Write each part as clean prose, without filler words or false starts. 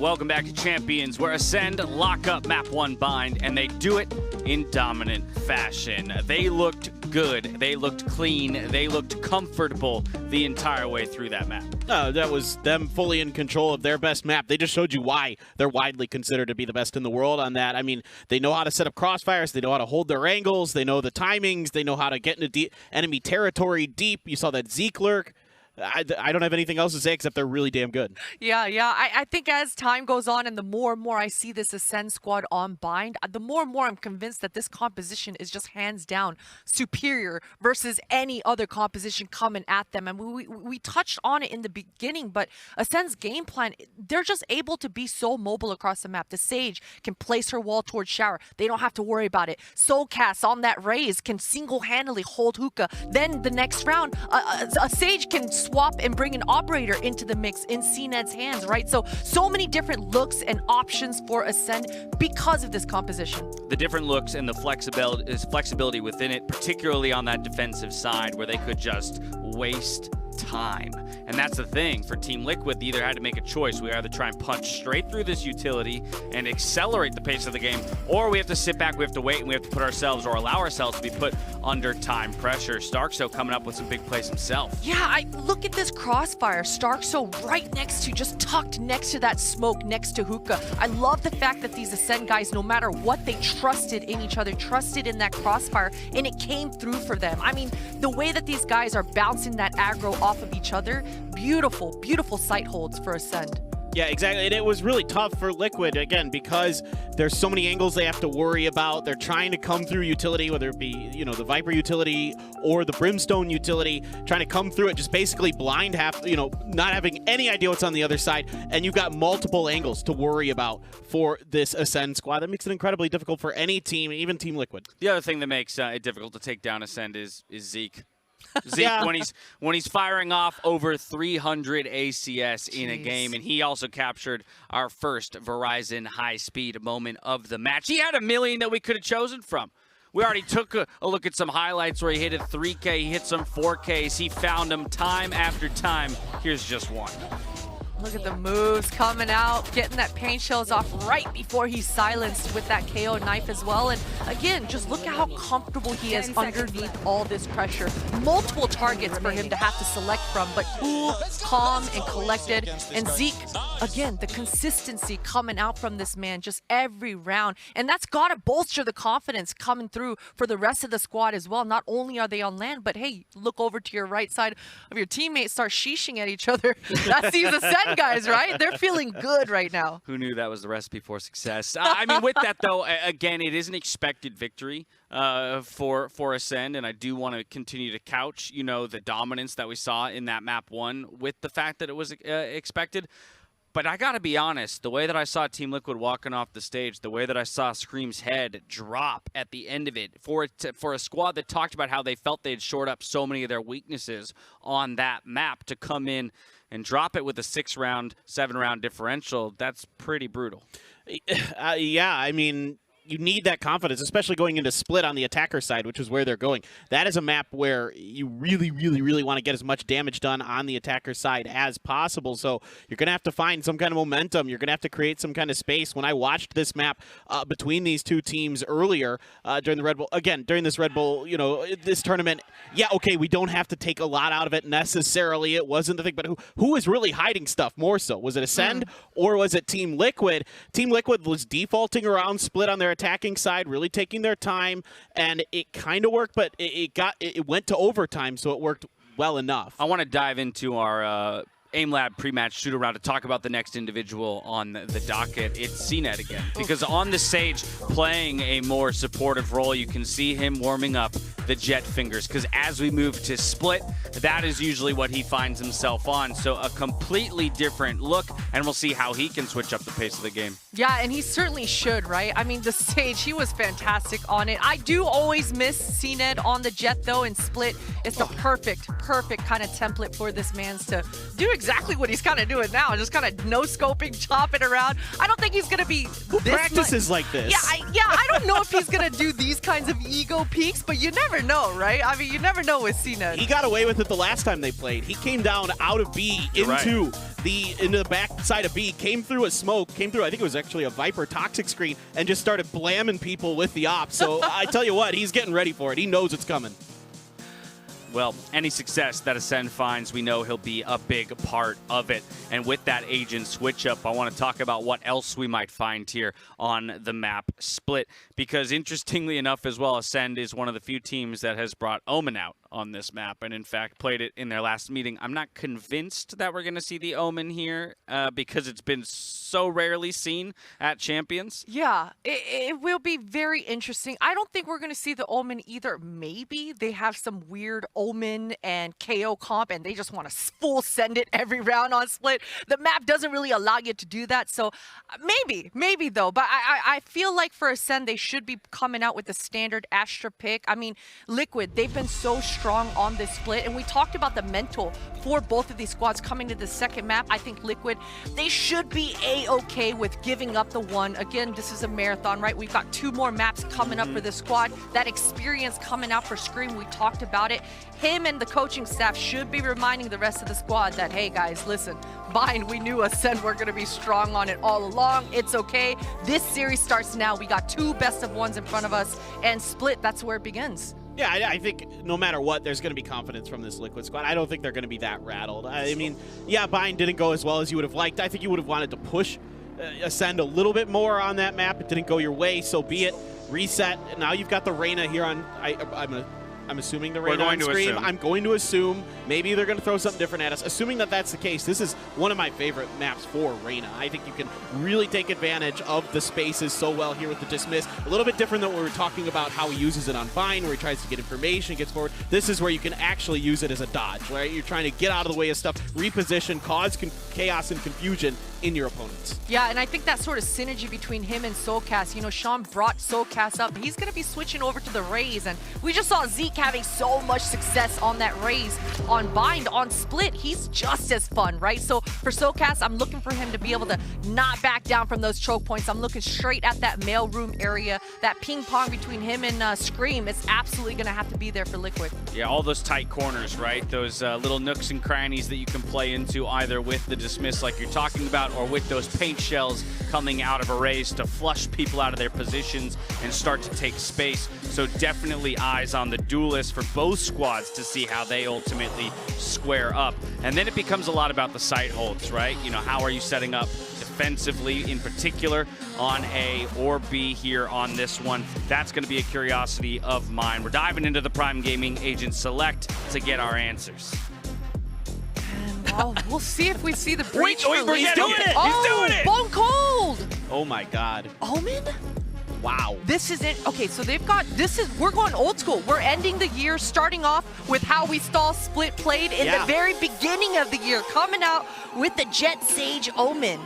Welcome back to Champions, where Acend lock up map 1 bind, and they do it in dominant fashion. They looked good, they looked clean, they looked comfortable the entire way through that map. That was them fully in control of their best map. They just showed you why they're widely considered to be the best in the world on that. I mean, they know how to set up crossfires, they know how to hold their angles, they know the timings, they know how to get into enemy territory deep. You saw that Zeke lurk. I don't have anything else to say except they're really damn good. Yeah. I think as time goes on and the more and more I see this Acend squad on bind, the more and more I'm convinced that this composition is just hands down superior versus any other composition coming at them. And we touched on it in the beginning, but Ascend's game plan, they're just able to be so mobile across the map. The Sage can place her wall towards Shower. They don't have to worry about it. Soulcast on that Raze can single-handedly hold Hookah. Then the next round, a Sage can swap and bring an operator into the mix in CNED's hands, right? So many different looks and options for Acend because of this composition. The different looks and the flexibility within it, particularly on that defensive side where they could just waste time. And that's the thing for Team Liquid. They either had to make a choice. We either try and punch straight through this utility and accelerate the pace of the game, or we have to sit back, we have to wait, and we have to put ourselves or allow ourselves to be put under time pressure. Starkso coming up with some big plays himself. Yeah, I look at this crossfire. Starkso right next to, just tucked next to that smoke, next to Hookah. I love the fact that these Acend guys, no matter what, they trusted in each other, trusted in that crossfire, and it came through for them. I mean, the way that these guys are bouncing that aggro off of each other, beautiful, beautiful sight holds for Acend. Yeah, exactly. And it was really tough for Liquid, again, because there's so many angles they have to worry about. They're trying to come through utility, whether it be, you know, the Viper utility or the Brimstone utility, trying to come through it, just basically blind, not having any idea what's on the other side. And you've got multiple angles to worry about for this Acend squad. That makes it incredibly difficult for any team, even Team Liquid. The other thing that makes it difficult to take down Acend is Zeke. Zeke, Yeah. when he's firing off over 300 ACS in a game, and he also captured our first Verizon high-speed moment of the match. He had 1 million that we could have chosen from. We already took a look at some highlights where he hit a 3K, he hit some 4Ks, he found them time after time. Here's just one. Look at the moves coming out, getting that pain shells off right before he's silenced with that KO knife as well. And again, just look at how comfortable he is underneath all this pressure. Multiple targets for him to have to select from, but cool, calm, and collected. And Zeke, again, the consistency coming out from this man just every round. And that's got to bolster the confidence coming through for the rest of the squad as well. Not only are they on land, but hey, look over to your right side of your teammates, start sheeshing at each other. That's these Acend guys, right? They're feeling good right now. Who knew that was the recipe for success? I mean, with that, though, again, it is an expected victory for Acend, and I do want to continue to couch, you know, the dominance that we saw in that map 1 with the fact that it was expected. But I got to be honest, the way that I saw Team Liquid walking off the stage, the way that I saw Scream's head drop at the end of it, for a squad that talked about how they felt they'd shored up so many of their weaknesses on that map, to come in and drop it with a 6-round, 7-round differential, that's pretty brutal. Yeah, I mean, you need that confidence, especially going into split on the attacker side, which is where they're going. That is a map where you really, really, really want to get as much damage done on the attacker side as possible. So you're going to have to find some kind of momentum. You're going to have to create some kind of space. When I watched this map between these two teams earlier during the Red Bull, again, during this Red Bull, you know, this tournament, yeah, okay, we don't have to take a lot out of it necessarily. It wasn't the thing, but who was really hiding stuff more so? Was it Acend or was it Team Liquid? Team Liquid was defaulting around split on their attacking side, really taking their time, and it kind of worked, but it went to overtime, so it worked well enough. I want to dive into our Aim Lab pre-match shoot-around to talk about the next individual on the docket. It's CNED again, because on the stage, playing a more supportive role, you can see him warming up the jet fingers, because as we move to split, that is usually what he finds himself on. So a completely different look, and we'll see how he can switch up the pace of the game. Yeah, and he certainly should, right? I mean, the stage, he was fantastic on it. I do always miss CNED on the jet, though, and split. It's the perfect kind of template for this man's to do exactly what he's kind of doing now, just kind of no-scoping, chopping around. I don't think he's going to be Who practices like this? Yeah, I don't know if he's going to do these kinds of ego peaks, but you never know, right? I mean, you never know with CNED. He got away with it the last time they played. He came down out of B into into the back side of B, came through a smoke, came through, I think it was actually a Viper toxic screen, and just started blamming people with the op. So I tell you what, he's getting ready for it. He knows it's coming. Well, any success that Acend finds, we know he'll be a big part of it. And with that agent switch up, I want to talk about what else we might find here on the map Split. Because interestingly enough as well, Acend is one of the few teams that has brought Omen out on this map, and in fact played it in their last meeting. I'm not convinced that we're going to see the Omen here because it's been so rarely seen at Champions. Yeah, it will be very interesting. I don't think we're going to see the Omen either. Maybe they have some weird Omen and KO comp and they just want to full send it every round on Split. The map doesn't really allow you to do that, so maybe though. But I feel like for Acend, they should be coming out with the standard Astra pick. I mean, Liquid, they've been so strong on this Split, and we talked about the mental for both of these squads coming to the second map. I think Liquid, they should be A-okay with giving up the one. Again, this is a marathon, right? We've got 2 more maps coming up for this squad. That experience coming out for Scream, we talked about it. Him and the coaching staff should be reminding the rest of the squad that, hey guys, listen, Bind, we knew Acend were going to be strong on it all along. It's okay. This series starts now. We got 2 best of ones in front of us, and Split, that's where it begins. Yeah, I think no matter what, there's going to be confidence from this Liquid squad. I don't think they're going to be that rattled. I mean, yeah, Bind didn't go as well as you would have liked. I think you would have wanted to push Acend a little bit more on that map. It didn't go your way, so be it. Reset. Now you've got the Reyna here on... I'm assuming the Reyna on Scream. I'm going to assume maybe they're going to throw something different at us. Assuming that that's the case, this is one of my favorite maps for Reyna. I think you can really take advantage of the spaces so well here with the Dismiss. A little bit different than what we were talking about, how he uses it on Vine, where he tries to get information, gets forward. This is where you can actually use it as a dodge, right? You're trying to get out of the way of stuff, reposition, cause chaos and confusion in your opponents. Yeah, and I think that sort of synergy between him and Soulcast, you know, Sean brought Soulcast up. He's going to be switching over to the Raze, and we just saw Zeke having so much success on that Raze. On Bind, on Split, he's just as fun, right? So for Soulcast, I'm looking for him to be able to not back down from those choke points. I'm looking straight at that mailroom area. That ping pong between him and Scream is absolutely going to have to be there for Liquid. Yeah, all those tight corners, right? Those little nooks and crannies that you can play into either with the Dismiss like you're talking about, or with those paint shells coming out of arrays to flush people out of their positions and start to take space. So definitely eyes on the duelists for both squads to see how they ultimately square up. And then it becomes a lot about the site holds, right? You know, how are you setting up defensively in particular on A or B here on this one? That's going to be a curiosity of mine. We're diving into the Prime Gaming Agent Select to get our answers. Well, we'll see if we see the breach. He's doing it! Oh, He's doing it! Bone Cold! Oh my God. Omen? Wow. This is it. Okay, so they've got, we're going old school. We're ending the year, starting off with how we saw Split played in the very beginning of the year, coming out with the Jet Sage Omen.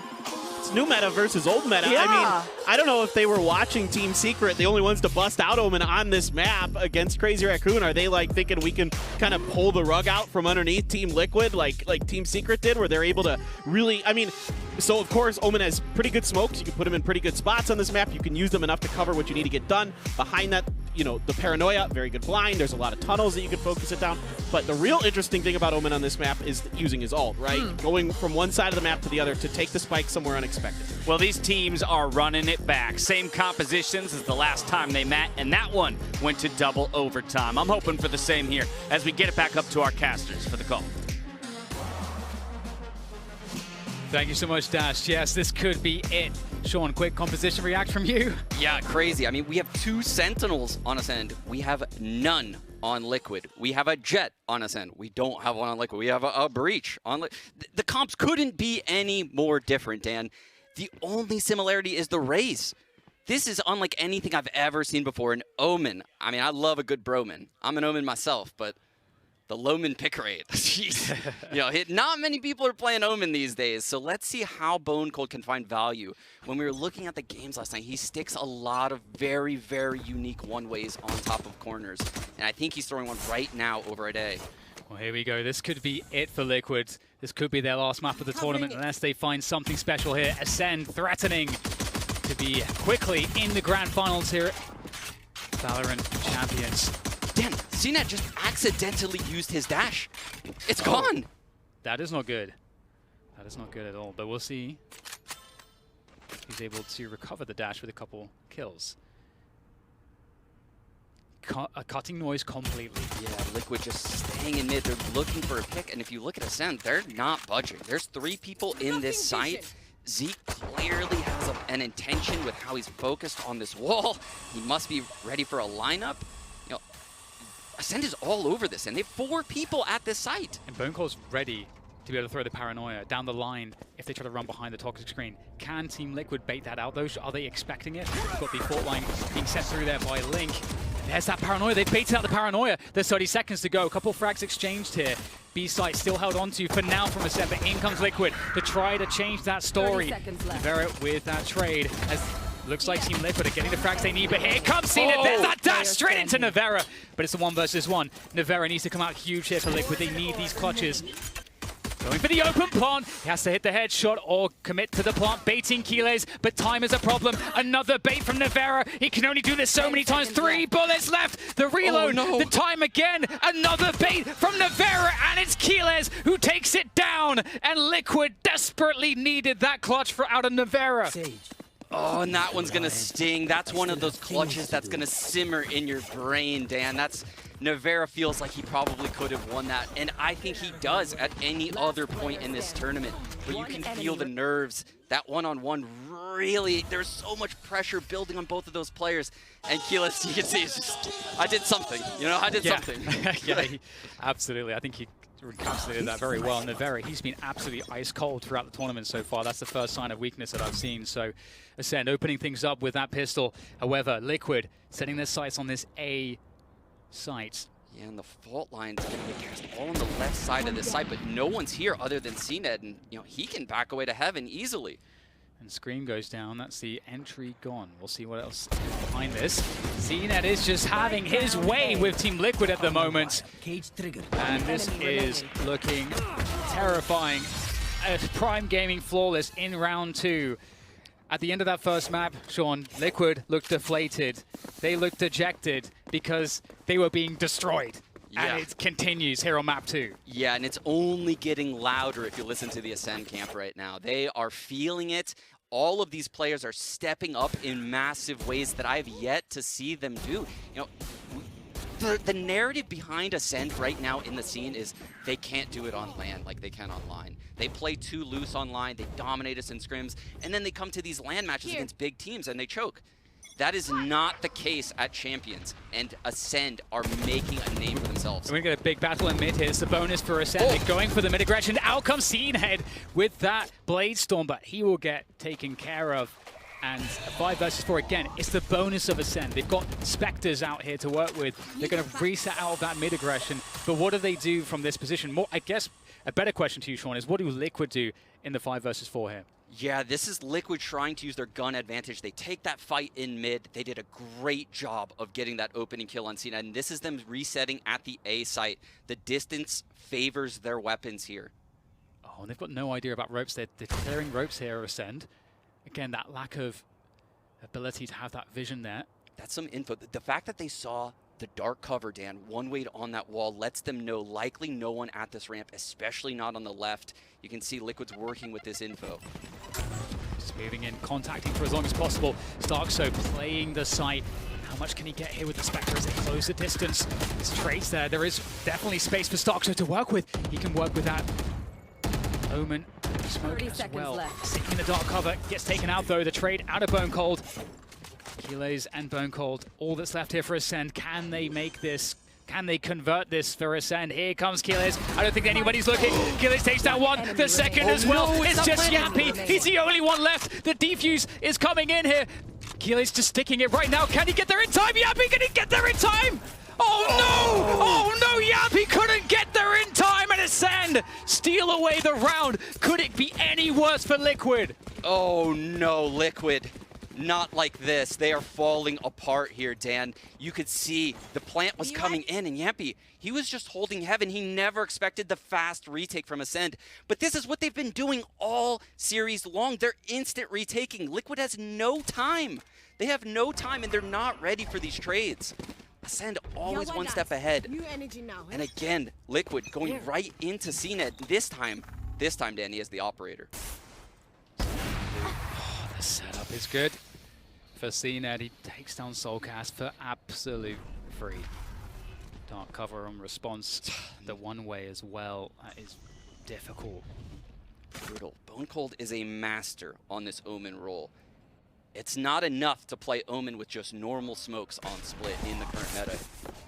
It's new meta versus old meta. Yeah. I mean, I don't know if they were watching Team Secret, the only ones to bust out Omen on this map against Crazy Raccoon. Are they like thinking we can kind of pull the rug out from underneath Team Liquid like Team Secret did, where they're able to really, I mean, so of course Omen has pretty good smokes. You can put him in pretty good spots on this map. You can use them enough to cover what you need to get done. Behind that, you know, the Paranoia, very good blind. There's a lot of tunnels that you can focus it down. But the real interesting thing about Omen on this map is using his ult, right? Going from one side of the map to the other to take the spike somewhere unexpected. Well, these teams are running it back. Same compositions as the last time they met, and that one went to double overtime. I'm hoping for the same here as we get it back up to our casters for the call. Thank you so much, Dash. Yes, this could be it. Sean, quick composition react from you. Yeah, crazy. I mean, we have 2 Sentinels on Acend. We have none on Liquid. We have a Jet on Acend. We don't have one on Liquid. We have a Breach on Liquid. The comps couldn't be any more different, Dan. The only similarity is the Raze. This is unlike anything I've ever seen before. An Omen. I mean, I love a good Broman. I'm an Omen myself, but the Loman pick rate. Jeez. You know, not many people are playing Omen these days, so let's see how Bone Cold can find value. When we were looking at the games last night, he sticks a lot of very, very unique one-ways on top of corners, and I think he's throwing one right now over at A. Well, here we go. This could be it for Liquid. This could be their last map of the tournament unless they find something special here. Acend threatening to be quickly in the grand finals here at VALORANT Champions. Dan, CNET just accidentally used his dash. It's gone. That is not good. That is not good at all, but we'll see. He's able to recover the dash with a couple kills. Cutting noise completely. Yeah, Liquid just staying in mid. They're looking for a pick, and if you look at Acend, they're not budging. There's 3 people in this site. Zeke clearly has an intention with how he's focused on this wall. He must be ready for a lineup. You know, Acend is all over this, and they have 4 people at this site. And Bonecold's ready to be able to throw the paranoia down the line if they try to run behind the toxic screen. Can Team Liquid bait that out though? Are they expecting it? We've got the fault line being set through there by Link. There's that paranoia. They've baited out the paranoia. There's 30 seconds to go. A couple frags exchanged here. B site still held on to for now from Acend, but in comes Liquid to try to change that story. Vera with that trade as looks like Team Liquid are getting the frags they need, but here comes Cena. There's that dash straight into Nevera, but it's a 1 versus 1. Nevera needs to come out huge here for Liquid. They need these clutches. Going for the open plant. He has to hit the headshot or commit to the plant, baiting Keyless, but time is a problem. Another bait from Nevera. He can only do this so many times. 3 bullets left. The reload, the time again. Another bait from Nevera, and it's Keyless who takes it down. And Liquid desperately needed that clutch for out of Nevera. Oh, and that one's gonna sting. That's one of those clutches that's gonna simmer in your brain, Dan. Nevera feels like he probably could have won that, and I think he does at any other point in this tournament. But you can feel the nerves. That one-on-one really, there's so much pressure building on both of those players. And Keyless, you can see, it's just, I did something. You know, I did something. Yeah, absolutely. I think he encapsulated that very well. Nevera, he's been absolutely ice cold throughout the tournament so far. That's the first sign of weakness that I've seen. So Acend opening things up with that pistol. However, Liquid setting their sights on this A site. Yeah, and the fault line's going to be cast all on the left side of this site, but no one's here other than CNED, and you know he can back away to heaven easily. And Scream goes down. That's the entry gone. We'll see what else is behind this. CNED is just having his way with Team Liquid at the moment. And this is looking terrifying. Prime Gaming flawless in round 2. At the end of that first map, Sean, Liquid looked deflated. They looked dejected because they were being destroyed. Yeah. And it continues here on map 2. Yeah, and it's only getting louder if you listen to the Acend camp right now. They are feeling it. All of these players are stepping up in massive ways that I've yet to see them do. You know, the narrative behind Acend right now in the scene is they can't do it on LAN like they can online. They play too loose online, they dominate us in scrims, and then they come to these LAN matches against big teams and they choke. That is not the case at Champions, and Acend are making a name for themselves. We're going to get a big battle in mid here. It's the bonus for Acend. They're going for the mid aggression. Out comes CNED with that Blade Storm, but he will get taken care of. And 5 versus 4 again, it's the bonus of Acend. They've got Spectres out here to work with. They're going to reset out of that mid aggression. But what do they do from this position? More, I guess a better question to you, Sean, is what do Liquid do in the 5 versus 4 here? Yeah, this is Liquid trying to use their gun advantage. They take that fight in mid. They did a great job of getting that opening kill on Cena, and this is them resetting at the A site. The distance favors their weapons here. Oh, and they've got no idea about ropes. They're clearing ropes here, Acend. Again, that lack of ability to have that vision there. That's some info. The fact that they saw the dark cover, Dan, one way on that wall, lets them know likely no one at this ramp, especially not on the left. You can see Liquid's working with this info. Just moving in, contacting for as long as possible. Starkso playing the site. How much can he get here with the Spectre as they close the distance? There's trades there. There is definitely space for Starkso to work with. He can work with that. Omen, smoke as well. Sitting in the dark cover, gets taken out though. The trade out of Bonecold. Keyless and Bonecold, all that's left here for Acend. Can they make this? Can they convert this for Acend? Here comes Keyless. I don't think anybody's looking. Keyless takes that one. The second as well. It's just Yappy. He's the only one left. The defuse is coming in here. Keyless just sticking it right now. Can he get there in time? Yappy, can he get there in time? Oh no! Oh no! Yappy couldn't get there in time, and Acend steal away the round. Could it be any worse for Liquid? Oh no, Liquid. Not like this. They are falling apart here, Dan. You could see the plant was coming in, and Yampy, he was just holding heaven. He never expected the fast retake from Acend. But this is what they've been doing all series long. They're instant retaking. Liquid has no time. They have no time, and they're not ready for these trades. Acend always one step ahead. And again, Liquid going right into CNED. This time, This time Danny is the operator. Oh, the setup is good for CNED. He takes down Soulcast for absolute free. Dark cover on response the one way as well. That is difficult. Brutal. Bone Cold is a master on this Omen role. It's not enough to play Omen with just normal smokes on split in the current meta.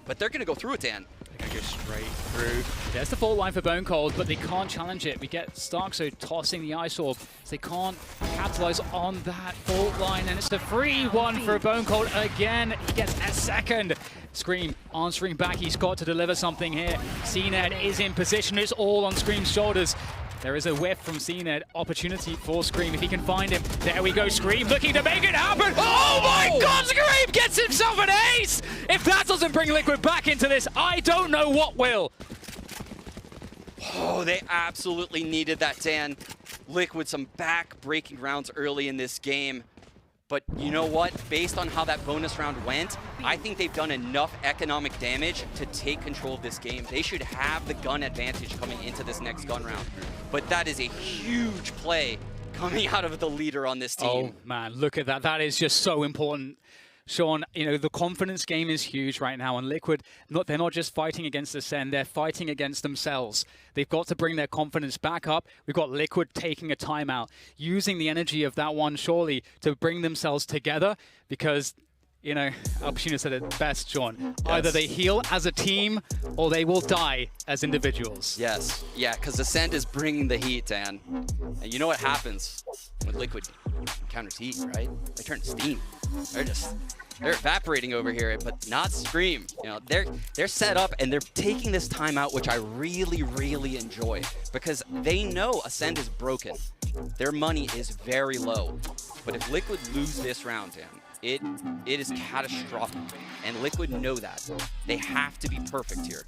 But they're going to go through it, Dan. They're going to go straight through. There's the fault line for Bone Cold, but they can't challenge it. We get Starkso tossing the Ice Orb, so they can't capitalize on that fault line, and it's a free one for Bone Cold again. He gets a second. Scream answering back. He's got to deliver something here. CNED is in position. It's all on Scream's shoulders. There is a whiff from CNED. Opportunity for Scream if he can find him. There we go. Scream looking to make it happen. Oh my God! Scream gets himself an ace. If that doesn't bring Liquid back into this, I don't know what will. Oh, they absolutely needed that, Dan. Liquid some back-breaking rounds early in this game. But you know what? Based on how that bonus round went, I think they've done enough economic damage to take control of this game. They should have the gun advantage coming into this next gun round. But that is a huge play coming out of the leader on this team. Oh man, look at that. That is just so important. Sean, you know, the confidence game is huge right now, and Liquid, they're not just fighting against Acend, they're fighting against themselves. They've got to bring their confidence back up. We've got Liquid taking a timeout, using the energy of that one surely to bring themselves together, because, you know, Alpacino said it best, Sean. Yes. Either they heal as a team, or they will die as individuals. Yes, yeah, because Acend is bringing the heat, Dan. And you know what happens when Liquid encounters heat, right? They turn to steam. They're evaporating over here, but not Scream. You know, they're set up and they're taking this time out, which I really, really enjoy, because they know Acend is broken. Their money is very low. But if Liquid lose this round, Dan, it is catastrophic, and Liquid know that. They have to be perfect here.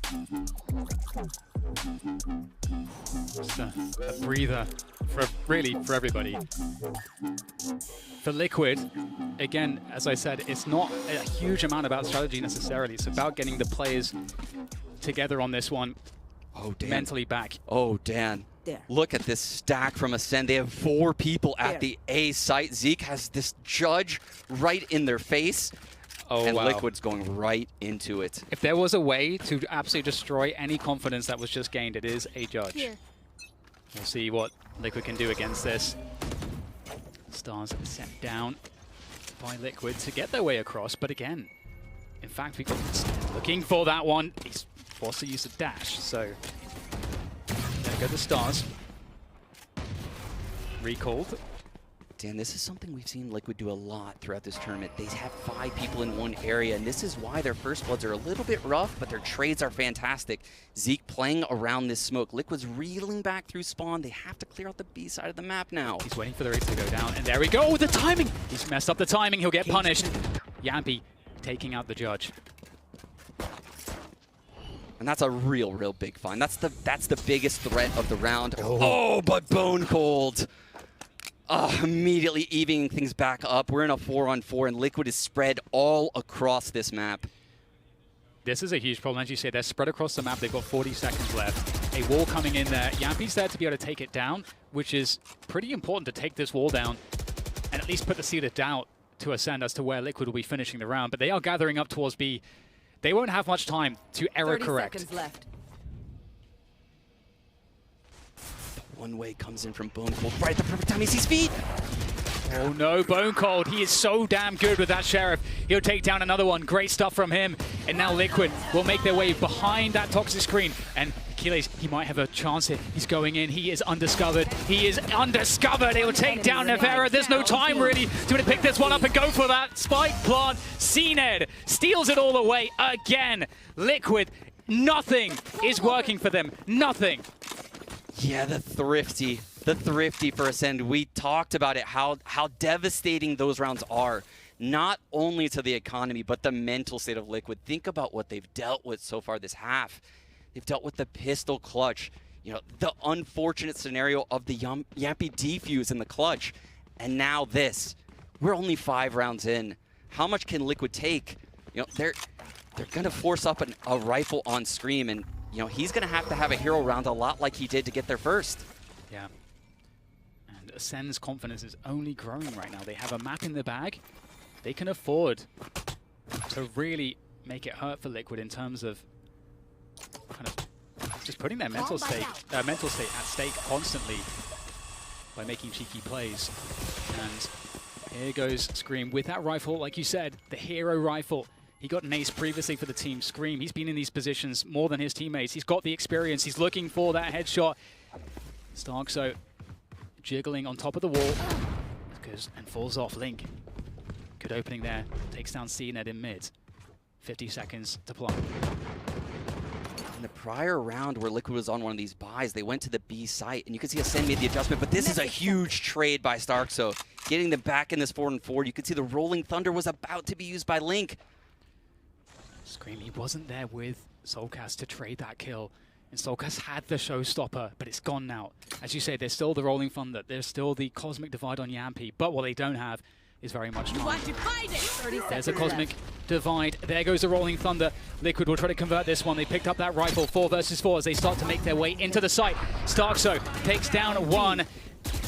Just a breather for everybody. For Liquid, again, as I said, it's not a huge amount about strategy necessarily. It's about getting the players together on this one. Oh, Dan. Mentally back. Oh, Dan. Look at this stack from Acend. They have 4 people at the A site. Zeke has this judge right in their face. Oh, and wow. Liquid's going right into it. If there was a way to absolutely destroy any confidence that was just gained, it is a judge. Yeah. We'll see what Liquid can do against this. Stars sent down by Liquid to get their way across, but again, in fact, we got looking for that one. He's forced to use a dash, so there go the Stars. Recalled. Dan, this is something we've seen Liquid do a lot throughout this tournament. They have 5 people in one area, and this is why their first bloods are a little bit rough, but their trades are fantastic. Zeke playing around this smoke. Liquid's reeling back through spawn. They have to clear out the B side of the map now. He's waiting for the race to go down, and there we go. The timing! He's messed up the timing. He'll get punished. Yampy taking out the judge. And that's a real big find. That's the biggest threat of the round. Oh, but Bone Cold. Immediately evening things back up. We're in a 4-on-4, and Liquid is spread all across this map. This is a huge problem. As you say, they're spread across the map. They've got 40 seconds left. A wall coming in there. Yampy's there to be able to take it down, which is pretty important to take this wall down and at least put the seed of doubt to Acend as to where Liquid will be finishing the round. But they are gathering up towards B. They won't have much time to error correct. 30 seconds left. One way comes in from Bone Cold right at the perfect time. He sees feet. Oh no, Bone Cold. He is so damn good with that Sheriff. He'll take down another one. Great stuff from him. And now Liquid will make their way behind that toxic screen. And Achilles, he might have a chance here. He's going in. He is undiscovered. He is undiscovered. He'll take down Nevera. There's no time really to pick this one up and go for that spike plant. CNED steals it all away again. Liquid, nothing is working for them. Nothing. Yeah, the thrifty for Acend. We talked about it, how devastating those rounds are, not only to the economy, but the mental state of Liquid. Think about what they've dealt with so far this half. They've dealt with the pistol clutch, you know, the unfortunate scenario of the Yampy defuse in the clutch, and now this. We're only 5 rounds in. How much can Liquid take? You know, they're gonna force up a rifle on Scream, and you know, he's going to have a hero round a lot like he did to get there first. Yeah. And Acend's confidence is only growing right now. They have a map in the bag. They can afford to really make it hurt for Liquid in terms of kind of just putting their mental state at stake constantly by making cheeky plays. And here goes Scream with that rifle, like you said, the hero rifle. He got an ace previously for the team. Scream, he's been in these positions more than his teammates. He's got the experience. He's looking for that headshot. Starkso jiggling on top of the wall and falls off. Link, good opening there. Takes down CNED in mid. 50 seconds to play. In the prior round where Liquid was on one of these buys, they went to the B site, and you can see Acend made the adjustment, but this is a huge trade by Starkso. Getting them back in this 4-4, you can see the Rolling Thunder was about to be used by Link. Scream, he wasn't there with Soulcast to trade that kill. And Soulcast had the showstopper, but it's gone now. As you say, there's still the Rolling Thunder, there's still the Cosmic Divide on Yampi, but what they don't have is very much time. There's a Cosmic Divide. There goes the Rolling Thunder. Liquid will try to convert this one. They picked up that rifle, 4 versus 4 as they start to make their way into the site. Starkso takes down one.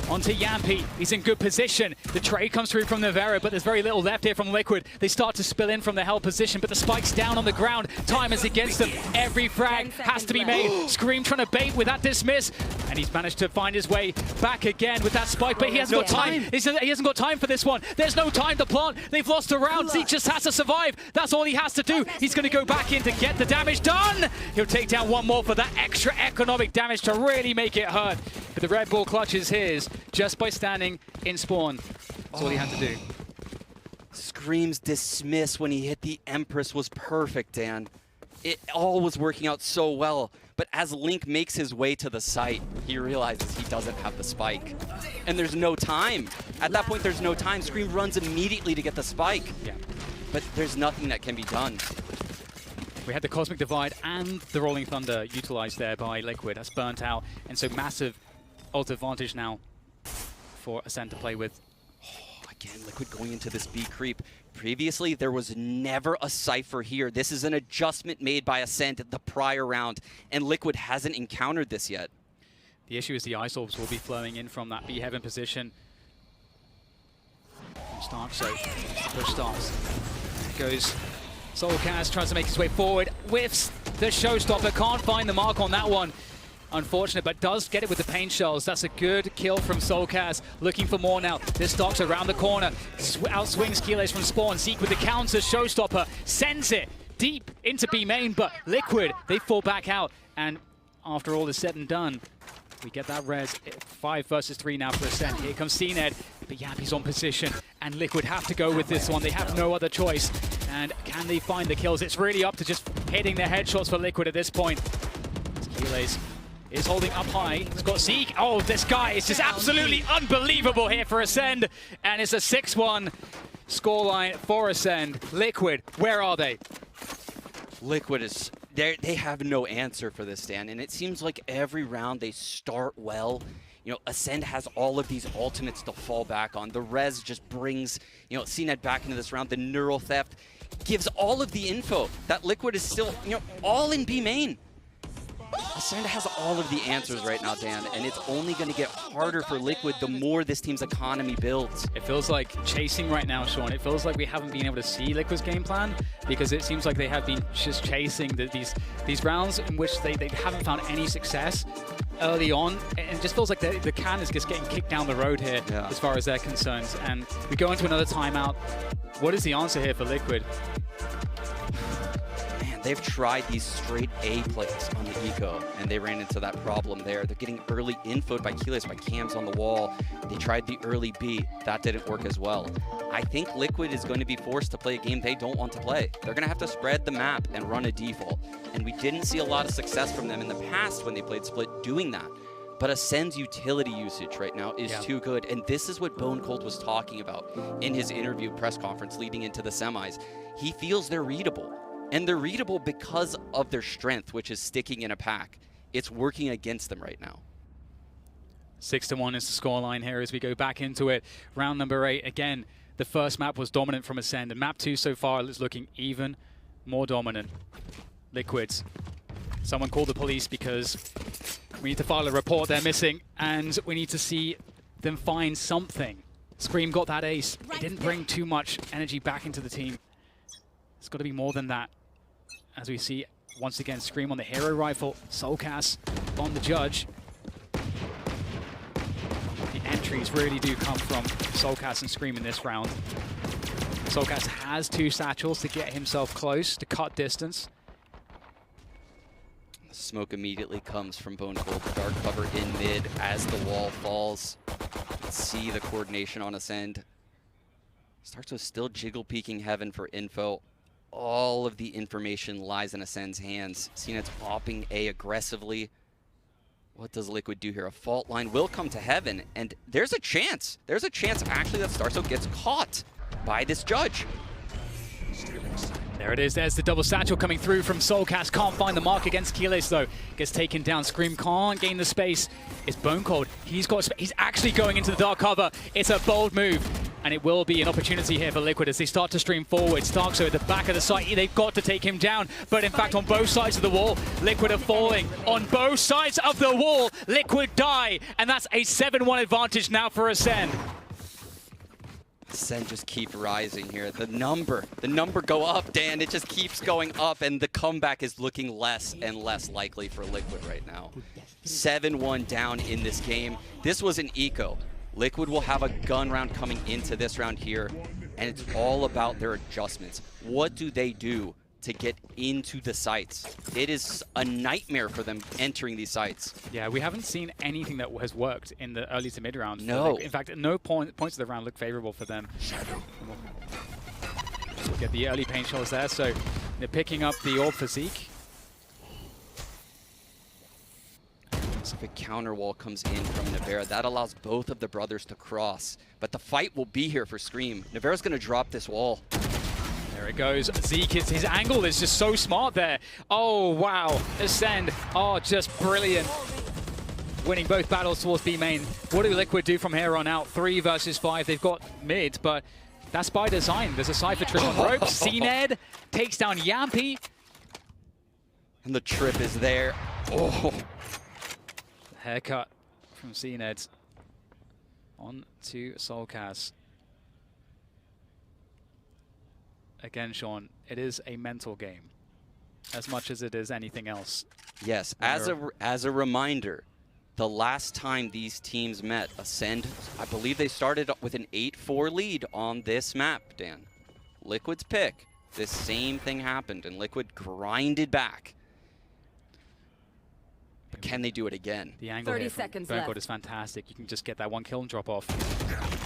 Onto Yampi, he's in good position. The trade comes through from Navera, but there's very little left here from Liquid. They start to spill in from the held position, but the spike's down on the ground. Time is against them. Every frag has to be made. Scream trying to bait with that dismiss, and he's managed to find his way back again with that spike, but he hasn't got time. He hasn't got time for this one. There's no time to plant. They've lost a round. Zeke just has to survive. That's all he has to do. He's going to go back in to get the damage done. He'll take down one more for that extra economic damage to really make it hurt. But the Red Bull clutch is his just by standing in spawn. That's all he had to do. Scream's dismiss when he hit the Empress was perfect, Dan. It all was working out so well. But as Link makes his way to the site, he realizes he doesn't have the spike. And there's no time. At that point, there's no time. Scream runs immediately to get the spike. Yeah. But there's nothing that can be done. We had the Cosmic Divide and the Rolling Thunder utilized there by Liquid. That's burnt out. And so massive ult advantage now for Acend to play with. Oh, again, Liquid going into this B creep. Previously, there was never a Cypher here. This is an adjustment made by Acend the prior round, and Liquid hasn't encountered this yet. The issue is the Ice Orbs will be flowing in from that B Heaven position. Starkso, push starts. Goes Soulcast, tries to make his way forward, whiffs the showstopper, can't find the mark on that one. Unfortunate, but does get it with the paint shells. That's a good kill from Soulcast. Looking for more now. This Stark's around the corner. Outswings Keyless from spawn. Zeke with the counter. Showstopper sends it deep into B main, but Liquid, they fall back out. And after all is said and done, we get that res. 5 versus 3 now for Acend. Here comes CNED, but Yampi's on position, and Liquid have to go with this one. They have no other choice. And can they find the kills? It's really up to just hitting their headshots for Liquid at this point. Keyless is holding up high. He's got Zeke. Oh, this guy is just absolutely unbelievable here for Acend. And it's a 6-1 scoreline for Acend. Liquid, where are they? Liquid is... They have no answer for this, Dan. And it seems like every round they start well. You know, Acend has all of these alternates to fall back on. The res just brings, you know, CNED back into this round. The neural theft gives all of the info that Liquid is still, you know, all in B main. Acend has all of the answers right now, Dan, and it's only going to get harder for Liquid the more this team's economy builds. It feels like chasing right now, Sean. It feels like we haven't been able to see Liquid's game plan because it seems like they have been just chasing these rounds in which they haven't found any success early on. And it just feels like the can is just getting kicked down the road here as far as they're concerned. And we go into another timeout. What is the answer here for Liquid? They've tried these straight A plays on the Eco, and they ran into that problem there. They're getting early infoed by Keyless, by cams on the wall. They tried the early B. That didn't work as well. I think Liquid is going to be forced to play a game they don't want to play. They're going to have to spread the map and run a default. And we didn't see a lot of success from them in the past when they played Split doing that. But Ascend's utility usage right now is too good. And this is what Bone Cold was talking about in his interview press conference leading into the semis. He feels they're readable. And they're readable because of their strength, which is sticking in a pack. It's working against them right now. 6-1 is the scoreline here as we go back into it. Round number 8, again, the first map was dominant from Acend, and map 2 so far is looking even more dominant. Liquids. Someone called the police because We need to file a report they're missing, and we need to see them find something. Scream got that ace. It didn't bring too much energy back into the team. It's got to be more than that. As we see, once again, Scream on the hero rifle, Soulcast on the judge. The entries really do come from Soulcast and Scream in this round. Soulcast has 2 satchels to get himself close, to cut distance. Smoke immediately comes from Bone Cold. Dark cover in mid as the wall falls. See the coordination on Acend. Starts with still jiggle peeking heaven for info. All of the information lies in Ascend's hands. CNET's popping A aggressively. What does Liquid do here? A fault line will come to heaven, and there's a chance. There's a chance actually that Starso gets caught by this judge. There it is. There's the double satchel coming through from Soulcast. Can't find the mark against Keyless, though. Gets taken down. Scream can't gain the space. It's Bone Cold. He's actually going into the dark cover. It's a bold move. And it will be an opportunity here for Liquid as they start to stream forward. Starkso at the back of the site. They've got to take him down. But in fact, on both sides of the wall, Liquid are falling. On both sides of the wall, Liquid die. And that's a 7-1 advantage now for Acend. Acend just keep rising here. The number go up, Dan. It just keeps going up, and the comeback is looking less and less likely for Liquid right now. 7-1 down in this game. This was an eco. Liquid will have a gun round coming into this round here, and it's all about their adjustments. What do they do to get into the sites? It is a nightmare for them entering these sites. Yeah, we haven't seen anything that has worked in the early to mid round. No. In fact, no points of the round look favorable for them. Get the early paint shots there, so they're picking up the orb for Zeke. If a counter wall comes in from Navera, that allows both of the brothers to cross. But the fight will be here for Scream. Navera's going to drop this wall. There it goes. Zeke, his angle is just so smart there. Oh, wow. Acend. Oh, just brilliant. Winning both battles towards B main. What do Liquid do from here on out? 3 versus 5. They've got mid, but that's by design. There's a Cypher trip on ropes. CNED takes down Yampy. And the trip is there. Oh. Haircut from CNED. On to Soulcast. Again, Sean, it is a mental game as much as it is anything else. Yes, as a reminder, the last time these teams met, Acend, I believe they started with an 8-4 lead on this map, Dan. Liquid's pick. This same thing happened, and Liquid grinded back. But can they do it again? The angle 30 here from seconds Bone left. Cold is fantastic. You can just get that 1 kill and drop off.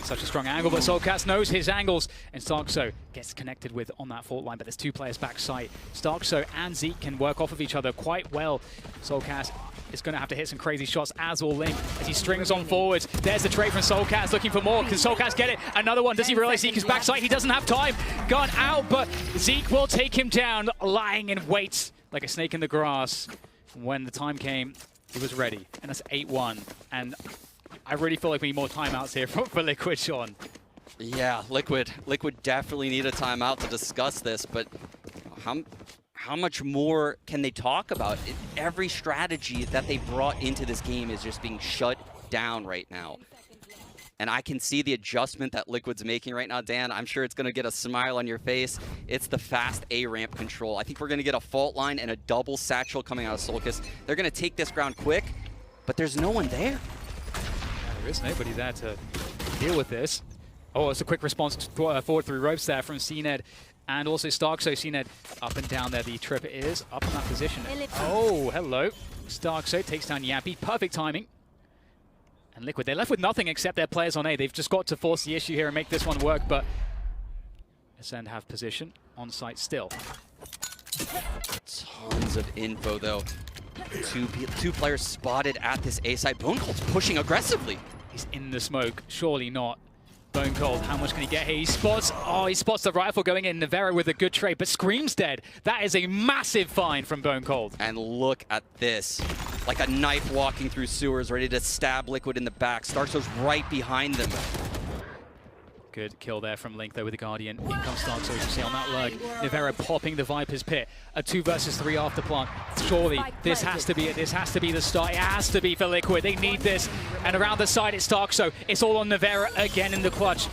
Such a strong angle, but Soulcast knows his angles, and Starkso gets connected with on that fault line, but there's 2 players back site. Starkso and Zeke can work off of each other quite well. Soulcast is going to have to hit some crazy shots, as will Link, as he strings on forwards. There's the trade from Soulcast, looking for more. Can Soulcast get it? Another one. Does he realize Zeke is backside? He doesn't have time. Gone out, but Zeke will take him down, lying in wait like a snake in the grass. When the time came, he was ready, and that's 8-1. And I really feel like we need more timeouts here for Liquid, Sean. Yeah, Liquid definitely need a timeout to discuss this, but how much more can they talk about? Every strategy that they brought into this game is just being shut down right now. And I can see the adjustment that Liquid's making right now, Dan. I'm sure it's going to get a smile on your face. It's the fast A-ramp control. I think we're going to get a fault line and a double satchel coming out of Soulcast. They're going to take this ground quick, but there's no one there. Yeah, there is nobody there to deal with this. Oh, it's a quick response forward through ropes there from CNED. And also Starkso. CNED up and down there. The trip is up in that position. Oh, hello. Starkso takes down Yampy. Perfect timing. And Liquid, they're left with nothing except their players on A. They've just got to force the issue here and make this one work, but Acend have position on site still. Tons of info, though. Two players spotted at this A side. Bone Cold's pushing aggressively. He's in the smoke. Surely not. Bone Cold, how much can he get here? He spots the rifle going in. Navera with a good trade, but Scream's dead. That is a massive find from Bone Cold. And look at this. Like a knife walking through sewers, ready to stab Liquid in the back. Starkso's right behind them. Good kill there from Link, though, with the Guardian. In comes Stark, so as you see on that lurk. Nivera popping the Viper's pit. A 2 versus 3 after plant. Surely, this has to be it. This has to be the start. It has to be for Liquid. They need this. And around the side, it's Stark, so it's all on Nivera again in the clutch.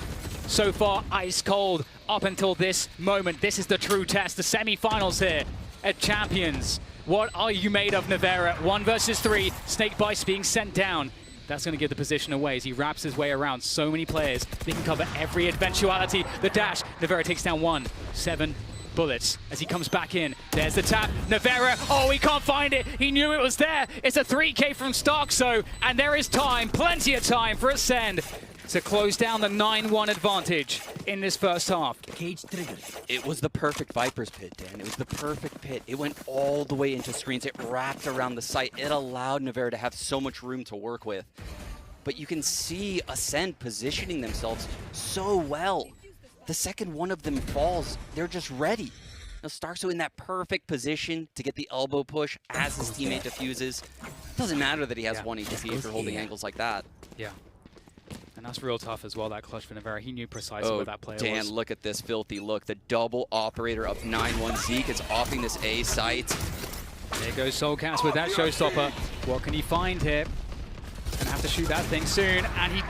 So far, ice cold up until this moment. This is the true test. The semi-finals here at Champions. What are you made of, Nivera? 1 versus 3. Snake Bites being sent down. That's going to give the position away as he wraps his way around. So many players. They can cover every eventuality. The dash. Nivera takes down 1. 7 bullets as he comes back in. There's the tap. Nivera. Oh, he can't find it. He knew it was there. It's a 3K from Starkso. And there is time, plenty of time for Acend to close down the 9-1 advantage in this first half. Cage triggered. It was the perfect Viper's pit, Dan. It was the perfect pit. It went all the way into screens. It wrapped around the site. It allowed Nivera to have so much room to work with. But you can see Acend positioning themselves so well. The second one of them falls, they're just ready. Now Starkso in that perfect position to get the elbow push as his teammate defuses. Doesn't matter that he has 1 HP if you're holding angles like that. Yeah. And that's real tough as well, that clutch for Nivera. He knew precisely where that player was. Dan, look at this filthy look. The double operator up 9-1. Zeke is offing this A site. There goes Soulcast with that showstopper. What can he find here? Gonna have to shoot that thing soon. And he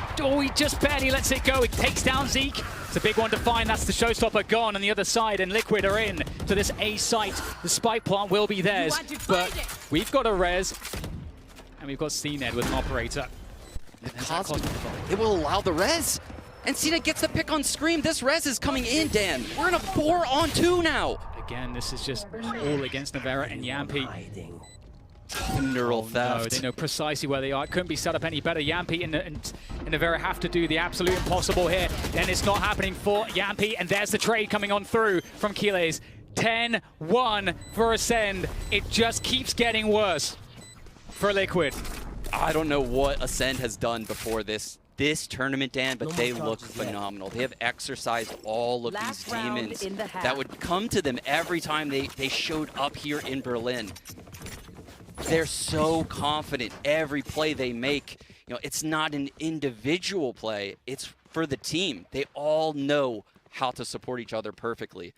just barely lets it go. It takes down Zeke. It's a big one to find. That's the showstopper gone on the other side. And Liquid are in to this A site. The spike plant will be theirs. But we've got a res. And we've got CNED with an operator. It will allow the res. And Cena gets the pick on Scream. This res is coming in, Dan. We're in a 4-on-2 now. Again, this is just all against Nivera and Yampi. Neural theft. No, they know precisely where they are. It couldn't be set up any better. Yampi and Nivera have to do the absolute impossible here. Then it's not happening for Yampi. And there's the trade coming on through from Kiles. 10-1 for Acend. It just keeps getting worse for Liquid. I don't know what Acend has done before this tournament, Dan, but they look phenomenal. They have exercised all of these demons that would come to them every time they showed up here in Berlin. They're so confident every play they make. You know, it's not an individual play, it's for the team. They all know how to support each other perfectly.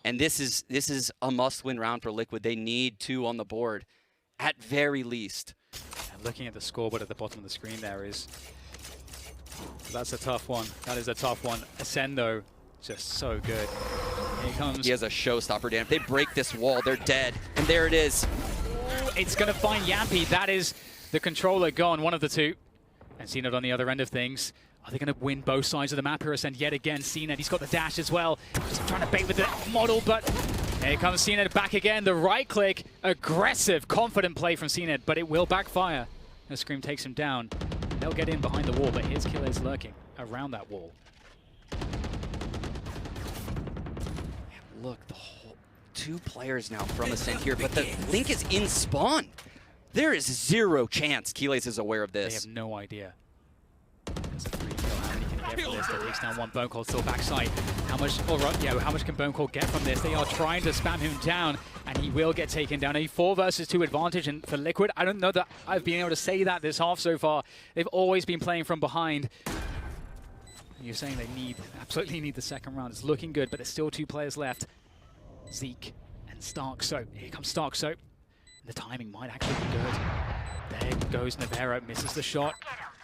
And this is a must-win round for Liquid. They need 2 on the board, at very least. And looking at the scoreboard at the bottom of the screen there is... That's a tough one. That is a tough one. Acend, though, just so good. Here he comes. He has a showstopper, Dan. If they break this wall, they're dead. And there it is. It's going to find Yampi. That is the controller gone, one of the 2. And CNED on the other end of things. Are they going to win both sides of the map here? And yet again, CNED, he's got the dash as well. Just trying to bait with the model, but here comes CNED back again. The right click, aggressive, confident play from CNED, but it will backfire. And Scream takes him down. They'll get in behind the wall, but here's Kiles lurking around that wall. Look, the whole 2 players now from Acend here, but the Link is in spawn. There is 0 chance Kiles is aware of this. They have no idea. There's a 3 kill. How many can he get from this? That takes down 1. Bone Cold still backside. How much? All right, yeah. How much can Bone Cold get from this? They are trying to spam him down, and he will get taken down. A 4 versus 2 advantage, and for Liquid, I don't know that I've been able to say that this half so far. They've always been playing from behind. You're saying they absolutely need the second round. It's looking good, but there's still 2 players left. Zeke and Starkso. Here comes Starkso. The timing might actually be good. There goes Nivera, misses the shot.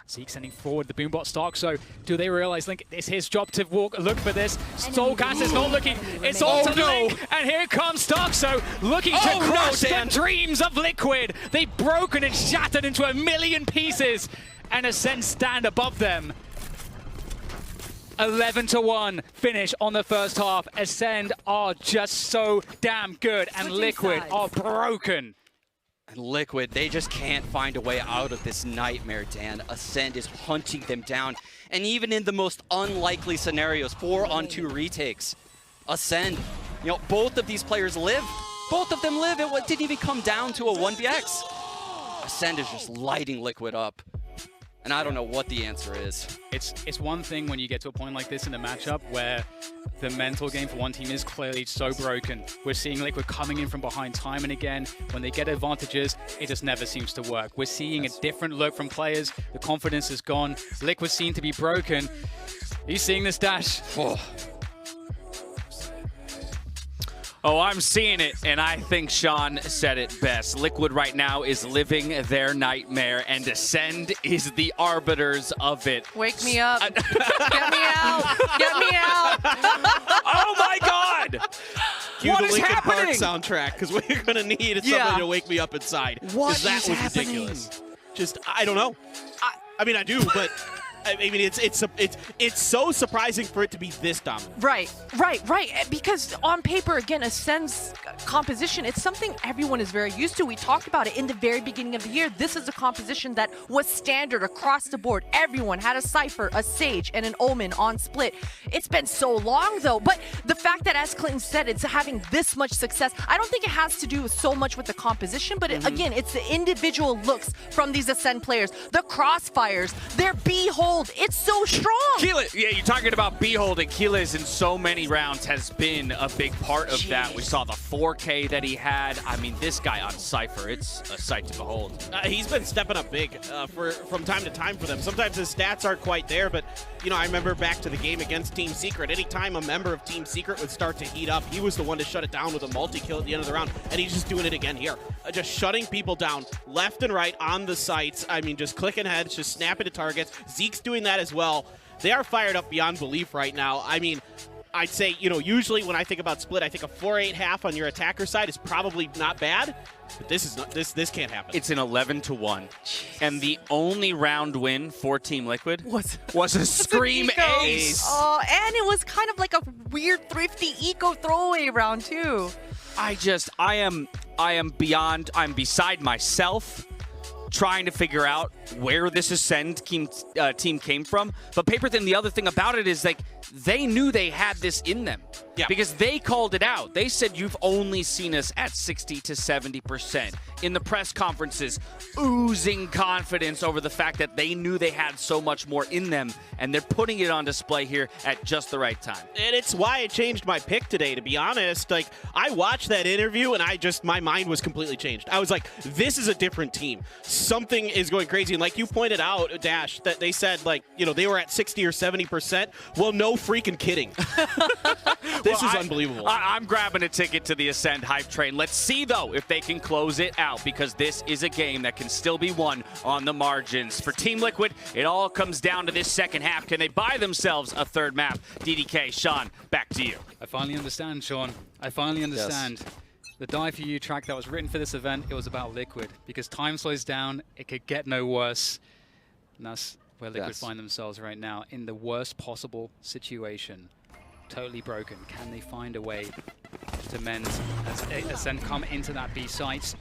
Zeke sending forward the boombot Starkso. Do they realize Link, it's his job to look for this? Soulcast is not looking. It's all to Link, and here comes Starkso looking to crush the dreams of Liquid. They've broken and shattered into a million pieces, and Acend stand above them. 11-1 finish on the first half. Acend are just so damn good, and Liquid are broken. And Liquid, they just can't find a way out of this nightmare, Dan. Acend is hunting them down. And even in the most unlikely scenarios, 4-on-2 retakes, Acend, you know, both of these players live. Both of them live. It didn't even come down to a 1vx. Acend is just lighting Liquid up. And I don't know what the answer is. It's one thing when you get to a point like this in a matchup where the mental game for one team is clearly so broken. We're seeing Liquid coming in from behind time and again. When they get advantages, it just never seems to work. We're seeing a different look from players. The confidence is gone. Liquid seem to be broken. Are you seeing this, Dash? Oh, I'm seeing it, and I think Sean said it best. Liquid right now is living their nightmare, and Acend is the arbiters of it. Wake me up. Get me out. Get me out. Oh my God! Cue What the is Linkin Park happening? soundtrack, because what you're gonna need is Yeah. something to wake me up inside. What 'Cause that is was happening? ridiculous. Just, I don't know. I mean, I do, but I mean, it's so surprising for it to be this dominant. Right. Because on paper, again, Acend's composition, it's something everyone is very used to. We talked about it in the very beginning of the year. This is a composition that was standard across the board. Everyone had a Cypher, a Sage, and an Omen on split. It's been so long, though. But the fact that, as Clinton said, it's having this much success, I don't think it has to do so much with the composition, but again, it's the individual looks from these Acend players, the crossfires, their behold. It's so strong. Keela, yeah, you're talking about Behold, and Keela's in so many rounds has been a big part of that. We saw the 4K that he had. I mean, this guy on Cypher, it's a sight to behold. He's been stepping up big from time to time for them. Sometimes his stats aren't quite there, but, you know, I remember back to the game against Team Secret. Anytime a member of Team Secret would start to heat up, he was the one to shut it down with a multi-kill at the end of the round, and he's just doing it again here. Just shutting people down left and right on the sites. I mean, just clicking heads, just snapping to targets. Zeke's doing that as well. They are fired up beyond belief right now. I mean, I'd say, you know, usually when I think about split, I think a 4-8 half on your attacker side is probably not bad, but this is not, this can't happen. It's an 11-1, and the only round win for Team Liquid was a Scream Eco. ace. Oh, and it was kind of like a weird thrifty eco throwaway round too. I'm beside myself trying to figure out where this Acend team came from. But Paperthin, the other thing about it is, like, they knew they had this in them. Yeah. Because they called it out. They said, you've only seen us at 60 to 70%. In the press conferences, oozing confidence over the fact that they knew they had so much more in them, and they're putting it on display here at just the right time. And it's why I changed my pick today, to be honest. Like, I watched that interview, and my mind was completely changed. I was like, this is a different team. Something is going crazy. And like you pointed out, Dash, that they said, like, you know, they were at 60 or 70%. Well, no freaking kidding. This is unbelievable. I'm grabbing a ticket to the Acend hype train. Let's see, though, if they can close it out, because this is a game that can still be won on the margins. For Team Liquid, it all comes down to this second half. Can they buy themselves a third map? DDK, Sean, back to you. I finally understand, Sean. I finally understand. Yes. The Die For You track that was written for this event, it was about Liquid. Because time slows down, it could get no worse. And that's where Liquid find themselves right now, in the worst possible situation. Totally broken. Can they find a way to mend as Acend come into that B site?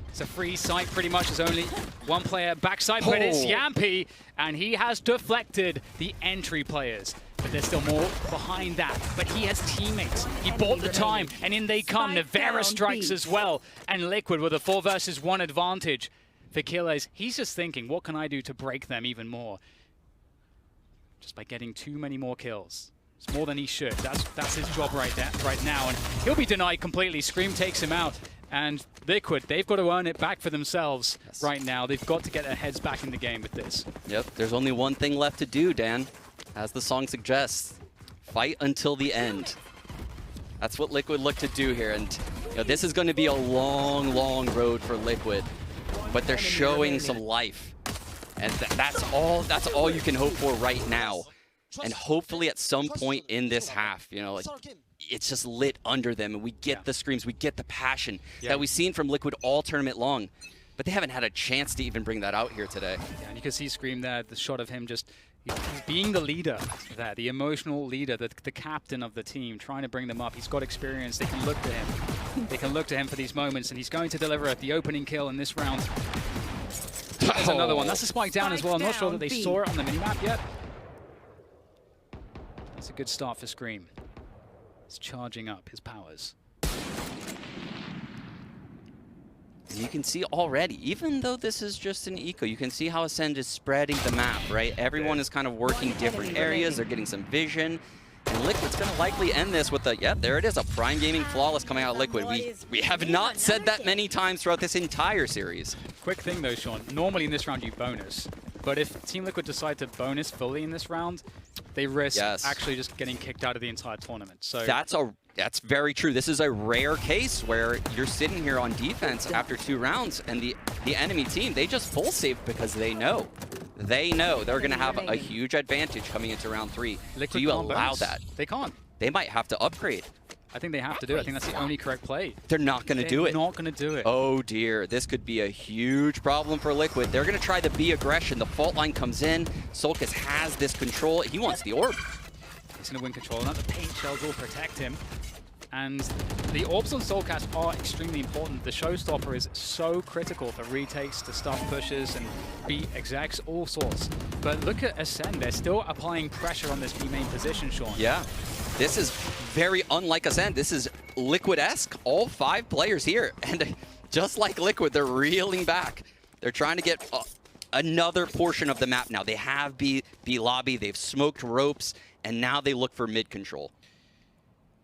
It's a free site pretty much. There's only one player backside, but it's Yampy, and he has deflected the entry players. But there's still more behind that. But he has teammates. He bought the time, and in they come. Navera strikes as well, and Liquid with a 4 versus 1 advantage. For Killers, he's just thinking, what can I do to break them even more? Just by getting too many more kills. It's more than he should. That's his job right now, and he'll be denied completely. Scream takes him out, and Liquid, they've got to earn it back for themselves right now. They've got to get their heads back in the game with this. Yep, there's only one thing left to do, Dan. As the song suggests, fight until the end. That's what Liquid look to do here, and you know, this is going to be a long, long road for Liquid, but they're showing some life, and that's all you can hope for right now. And hopefully at some point in this half, you know, like, it's just lit under them, and we get the screams, we get the passion that we've seen from Liquid all tournament long. But they haven't had a chance to even bring that out here today. Yeah, and you can see Scream there, the shot of him just being the leader there, the emotional leader, the captain of the team, trying to bring them up. He's got experience. They can look to him. They can look to him for these moments, and he's going to deliver the opening kill in this round. There's another one. That's a spike down as well. I'm not sure that they saw it on the minimap yet. That's a good start for Scream. He's charging up his powers. And you can see already, even though this is just an eco, you can see how Acend is spreading the map, right? Everyone is kind of working different areas. They're getting some vision. And Liquid's going to likely end this with a, there it is, a Prime Gaming Flawless coming out of Liquid. We have not said that many times throughout this entire series. Quick thing though, Sean. Normally in this round you bonus. But if Team Liquid decide to bonus fully in this round, they risk Yes. actually just getting kicked out of the entire tournament. So That's very true. This is a rare case where you're sitting here on defense after 2 rounds, and the enemy team, they just full save because they know they're going to have a huge advantage coming into round 3. Liquid Do you can't allow bonus. that? They can't. They might have to upgrade. I think they have to do it. I think that's the only correct play. They're not going to do it. They're not going to do it. Oh dear, this could be a huge problem for Liquid. They're going to try the B aggression. The fault line comes in. Solkis has this control. He wants the orb. He's going to win control, and the paint shells will protect him. And the orbs on Soulcast are extremely important. The showstopper is so critical for retakes, to stuff pushes, and beat execs, all sorts. But look at Acend. They're still applying pressure on this B main position, Sean. Yeah, this is very unlike Acend. This is Liquid-esque. All 5 players here. And just like Liquid, they're reeling back. They're trying to get another portion of the map now. They have B lobby, they've smoked ropes, and now they look for mid control.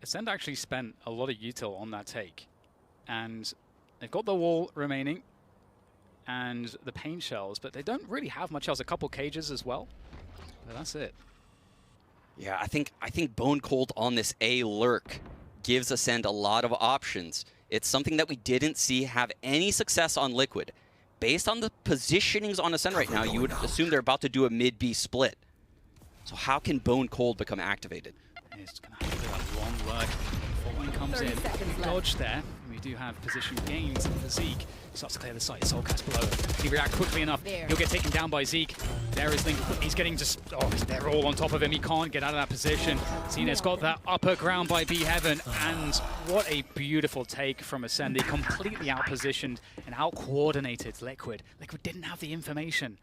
Acend actually spent a lot of util on that take. And they've got the wall remaining and the paint shells, but they don't really have much else. A couple cages as well. But that's it. Yeah, I think Bone Cold on this A lurk gives Acend a lot of options. It's something that we didn't see have any success on Liquid. Based on the positionings on Acend right now, you would assume they're about to do a mid-B split. So how can Bone Cold become activated? It's going to have to do that long lurk before one comes in. Dodge there. We do have position gains for Zeke. Starts to clear the site. Soulcast below. He react quickly enough. He'll get taken down by Zeke. There is Link. He's getting just... Oh, they're all on top of him. He can't get out of that position. Cena's got that upper ground by B Heaven. And what a beautiful take from Acend. They completely out-positioned and out-coordinated Liquid. Liquid didn't have the information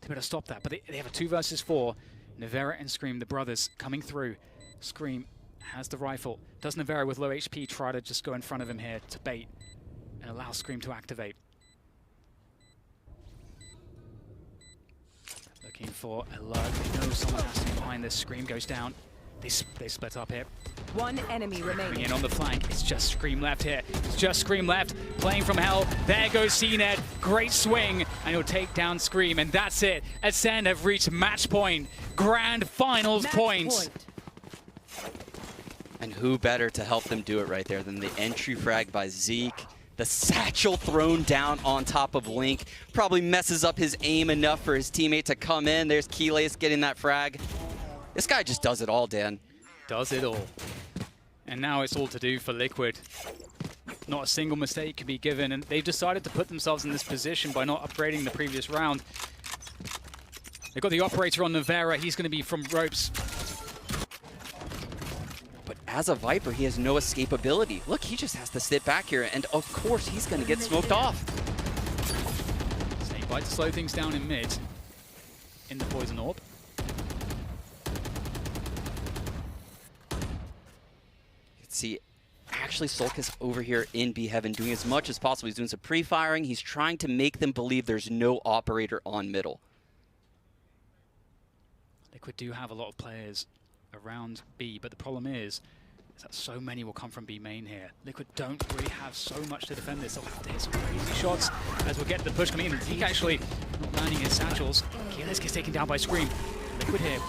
to be able to stop that. But they have a 2 versus 4. Navera and Scream, the brothers, coming through. Scream has the rifle. Does Navera with low HP try to just go in front of him here to bait and allow Scream to activate? Looking for a lurk. They know someone has to be behind this. Scream goes down. They split up here. One enemy remaining. Coming in on the flank. It's just Scream left here. It's just Scream left. Playing from hell. There goes CNED. Great swing. And he'll take down Scream. And that's it. Acend have reached match point. Grand finals point. And who better to help them do it right there than the entry frag by Zeke. The satchel thrown down on top of Link. Probably messes up his aim enough for his teammate to come in. There's Keylace getting that frag. This guy just does it all, Dan. Does it all. And now it's all to do for Liquid. Not a single mistake can be given, and they've decided to put themselves in this position by not upgrading the previous round. They've got the operator on Navera. He's going to be from ropes. But as a Viper, he has no escapability. Look, he just has to sit back here, and of course he's going to get smoked off. Snakebite to slow things down in mid. In the poison orb. See, actually Solkis over here in B Heaven doing as much as possible. He's doing some pre-firing. He's trying to make them believe there's no operator on middle. Liquid do have a lot of players around B, but the problem is that so many will come from B main here. Liquid don't really have so much to defend this. They'll have to hit some crazy shots as we'll get the push coming in. Zeke actually not landing his satchels. Keyless gets taken down by Scream. Liquid here.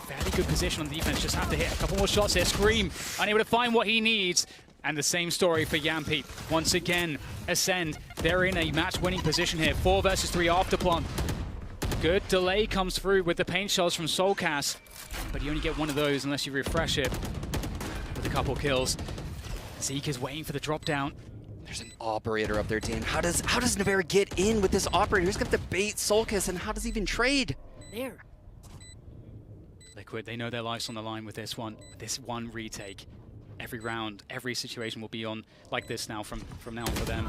Fairly good position on defense, just have to hit a couple more shots here. Scream, unable to find what he needs. And the same story for Yampi. Once again, Acend, they're in a match-winning position here. 4 versus 3 afterplant. Good delay comes through with the paint shells from Soulcast, but you only get one of those unless you refresh it with a couple kills. Zeke is waiting for the drop down. There's an operator up there, Dan. How does Navera get in with this operator? He's got to bait Solkis, and how does he even trade? There. Liquid, they know their life's on the line with this one retake. Every round, every situation will be on like this now from now on for them.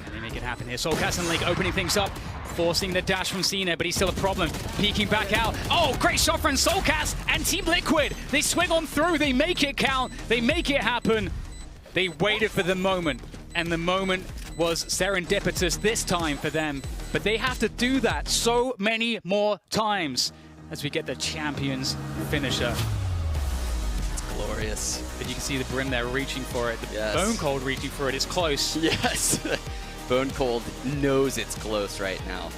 Can they make it happen here? Soulcast and Link opening things up, forcing the dash from Cena, but he's still a problem. Peeking back out. Oh, great shot from Soulcast and Team Liquid. They swing on through, they make it count, they make it happen. They waited for the moment, and the moment was serendipitous this time for them. But they have to do that so many more times as we get the Champions finisher. It's glorious. But you can see the Brim there reaching for it. The Yes. Bone Cold reaching for it. It's close. Yes. Bone Cold knows it's close right now.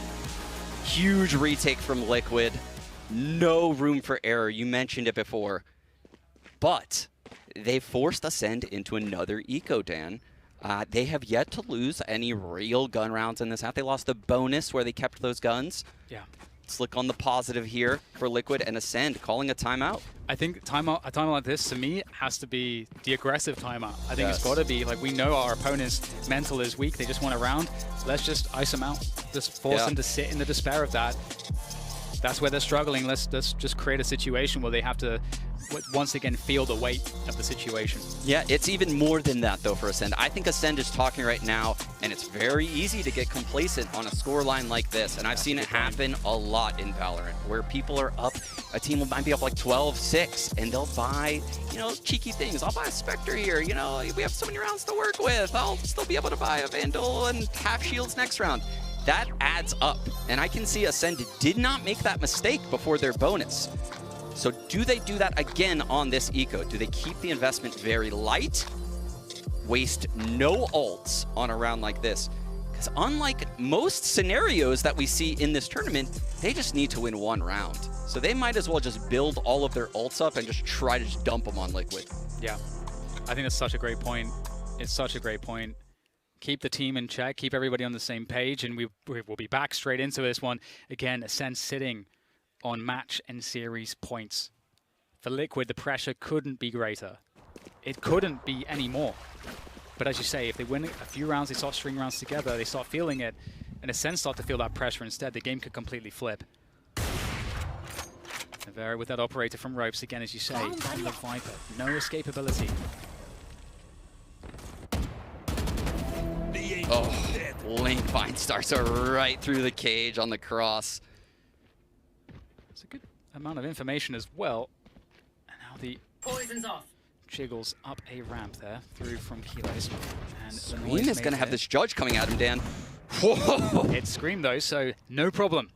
Huge retake from Liquid. No room for error. You mentioned it before. But they forced Acend into another eco, Dan. They have yet to lose any real gun rounds in this half. They lost the bonus where they kept those guns. Yeah. Let's look on the positive here for Liquid and Acend calling a timeout. I think a timeout like this, to me, has to be the aggressive timeout. I think it's got to be, like, we know our opponent's mental is weak. They just want a round. Let's just ice them out. Just force them to sit in the despair of that. That's where they're struggling. Let's just create a situation where they have to, once again, feel the weight of the situation. Yeah, it's even more than that, though, for Acend. I think Acend is talking right now, and it's very easy to get complacent on a scoreline like this. And I've seen it happen a lot in Valorant, where people are up, a team might be up like 12-6, and they'll buy, you know, cheeky things. I'll buy a Spectre here, you know, we have so many rounds to work with. I'll still be able to buy a Vandal and half shields next round. That adds up, and I can see Acend did not make that mistake before their bonus. So do they do that again on this eco? Do they keep the investment very light, waste no ults on a round like this? Because unlike most scenarios that we see in this tournament, they just need to win one round. So they might as well just build all of their ults up and just try to just dump them on Liquid. Yeah, I think that's such a great point. It's such a great point. Keep the team in check, keep everybody on the same page, and we will be back straight into this one. Again, Acend sitting on match and series points. For Liquid, the pressure couldn't be greater. It couldn't be any more. But as you say, if they win a few rounds, they start stringing rounds together, they start feeling it, and Acend start to feel that pressure instead, the game could completely flip. Nevera with that operator from ropes, again, as you say, on the Viper. No escapability. Oh, Link finds Starso right through the cage on the cross. It's a good amount of information as well. And now the poison's off. Jiggles up a ramp there through from Kilos. And Scream is going to have this judge coming at him, Dan. Whoa! It's Scream though, so no problem.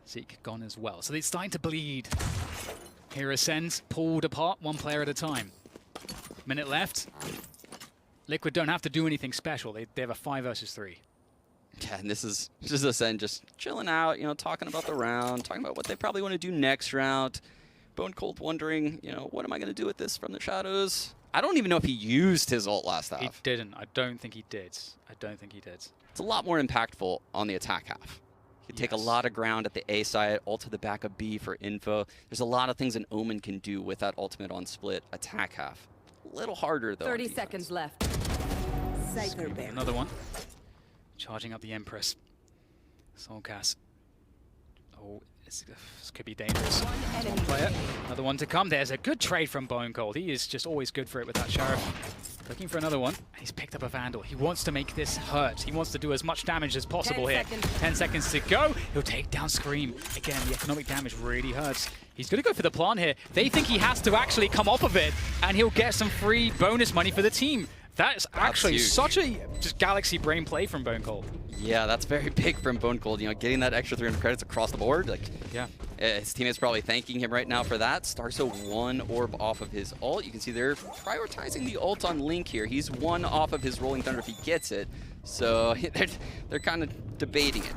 Zeke gone as well. So they're starting to bleed. Here Acend pulled apart, one player at a time. Minute left. Liquid don't have to do anything special. They have a 5 versus 3. Yeah, and this is Acend just chilling out, you know, talking about the round, talking about what they probably want to do next round. Bone Cold wondering, you know, what am I going to do with this from the shadows? I don't even know if he used his ult last half. He didn't. I don't think he did. I don't think he did. It's a lot more impactful on the attack half. You can take a lot of ground at the A side, ult to the back of B for info. There's a lot of things an Omen can do with that ultimate on split attack half. A little harder, though. 30 seconds left. Another one. Charging up the Empress. Soulcast. Oh, this could be dangerous. One player. Another one to come. There's a good trade from Bone Cold. He is just always good for it with that Sheriff. Looking for another one. He's picked up a Vandal. He wants to make this hurt. He wants to do as much damage as possible here. 10 seconds to go. He'll take down Scream. Again, the economic damage really hurts. He's going to go for the plant here. They think he has to actually come off of it, and he'll get some free bonus money for the team. That's actually huge. Such a just galaxy brain play from Bone Cold. Yeah, that's very big from Bone Cold. You know, getting that extra 300 credits across the board. Like, yeah, his teammates probably thanking him right now for that. Starso 1 orb off of his ult. You can see they're prioritizing the ult on Link here. He's 1 off of his Rolling Thunder if he gets it. So they're kind of debating it.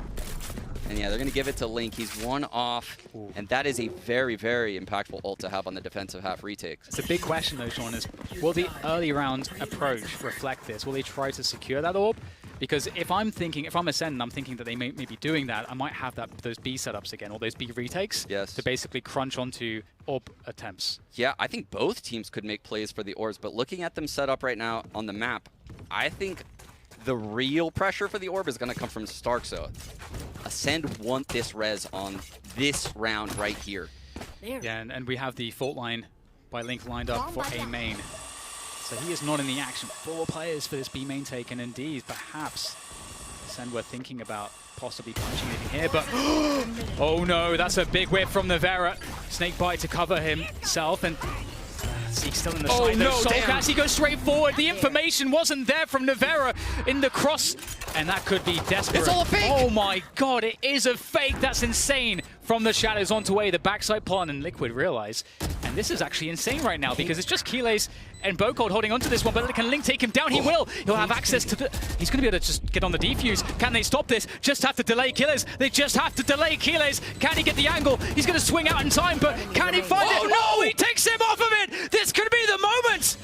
And yeah, they're going to give it to Link. He's 1 off, and that is a very, very impactful ult to have on the defensive half retake. It's a big question though, Sean, is will the early round approach reflect this? Will they try to secure that orb? Because if I'm Acend and I'm thinking that they may be doing that, I might have those B setups again, or those B retakes, to basically crunch onto orb attempts. Yeah, I think both teams could make plays for the orbs, but looking at them set up right now on the map, I think the real pressure for the orb is going to come from Starkzo. Acend want this res on this round right here. Yeah, and we have the fault line by Link lined up for A main. So he is not in the action. 4 players for this B main take, and indeed, perhaps Acend were thinking about possibly punching anything here, but oh no, that's a big whip from Nevera. Snakebite to cover himself, and Zeke's still in the side. No, Soulcast, he goes straight forward. The information wasn't there from Nevera in the cross, and that could be desperate. It's all a fake! Oh my god, it is a fake. That's insane. From the shadows onto A, the backside plant, and Liquid realize, and And this is actually insane right now because it's just Keelace and Bocold holding onto this one, but they can Link take him down. He will. He'll have access to the... He's going to be able to just get on the defuse. Can they stop this? Just have to delay Keelace. They just have to delay Keelace. Can he get the angle? He's going to swing out in time, but can he find it? Oh, no! He takes him off of it! This could be the moment!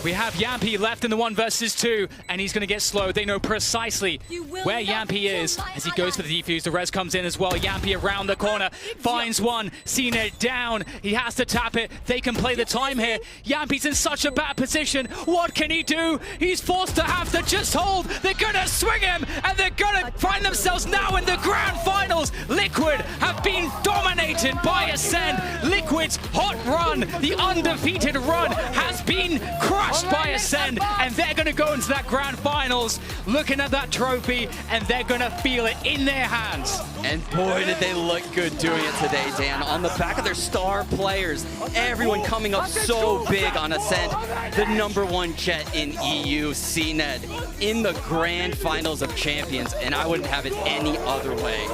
We have Yampi left in the 1 versus 2, and he's going to get slowed. They know precisely where Yampi is as he goes for the defuse. The res comes in as well. Yampi around the corner, finds one, seen it down. He has to tap it. They can play the time here. Yampi's in such a bad position. What can he do? He's forced to have to just hold. They're going to swing him, and they're going to find themselves now in the grand finals. Liquid have been dominated by Acend. Liquid's hot run, the undefeated run, has been crushed by Acend, and they're going to go into that grand finals looking at that trophy, and they're going to feel it in their hands. And boy, did they look good doing it today, Dan. On the back of their star players, everyone coming up so big on Acend. The #1 jet in EU, CNED, in the grand finals of champions, and I wouldn't have it any other way.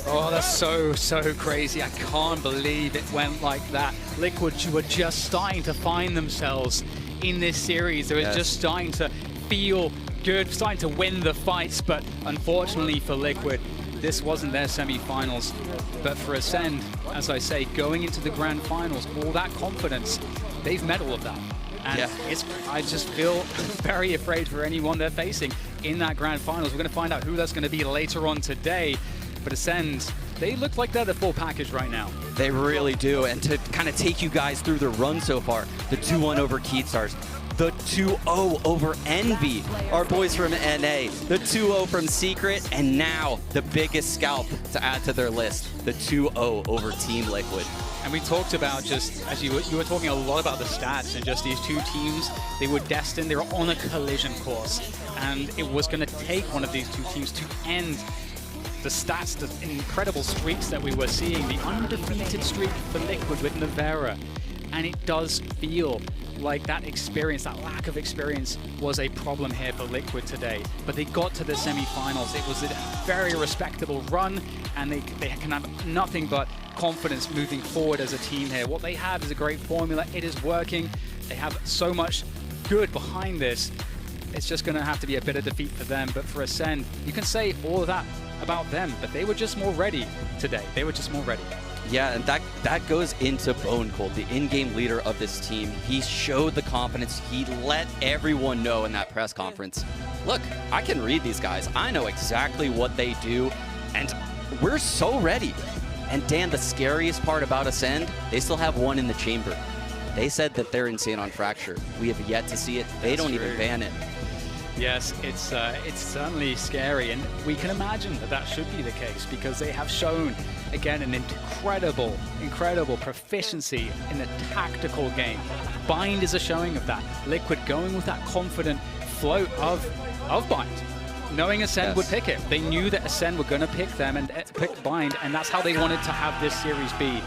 Oh, that's so crazy. I can't believe it went like that. Liquid were just starting to find themselves in this series. They were just starting to feel good, starting to win the fights, but unfortunately for Liquid, this wasn't their semi-finals. But for Acend, as I say, going into the grand finals, all that confidence, they've met all of that. And I just feel very afraid for anyone they're facing in that grand finals. We're going to find out who that's going to be later on today. But Acend, they look like they're the full package right now. They really do. And to kind of take you guys through the run so far, the 2-1 over Keystars, the 2-0 over Envy, our boys from NA, the 2-0 from Secret, and now the biggest scalp to add to their list, the 2-0 over Team Liquid. And we talked about, just as you were talking a lot about the stats, and just these two teams, they were destined, they were on a collision course. And it was going to take one of these two teams to end the stats, the incredible streaks that we were seeing, the undefeated streak for Liquid with Navera. And it does feel like that experience, that lack of experience, was a problem here for Liquid today. But they got to the semi-finals. It was a very respectable run, and they can have nothing but confidence moving forward as a team here. What they have is a great formula. It is working. They have so much good behind this. It's just going to have to be a bitter defeat for them. But for Acend, you can say all of that about them, but they were just more ready today. They were just more ready. Yeah, and that goes into Bone Cold, the in-game leader of this team. He showed the confidence. He let everyone know in that press conference, look, I can read these guys. I know exactly what they do, and we're so ready. And Dan, the scariest part about Acend, they still have one in the chamber. They said that they're insane on Fracture. We have yet to see it. They don't even ban it. Yes, it's certainly scary, and we can imagine that that should be the case because they have shown, again, an incredible proficiency in the tactical game. Bind is a showing of that. Liquid going with that confident float of Bind, knowing Acend would pick it. They knew that Acend were going to pick them and pick Bind, and that's how they wanted to have this series be.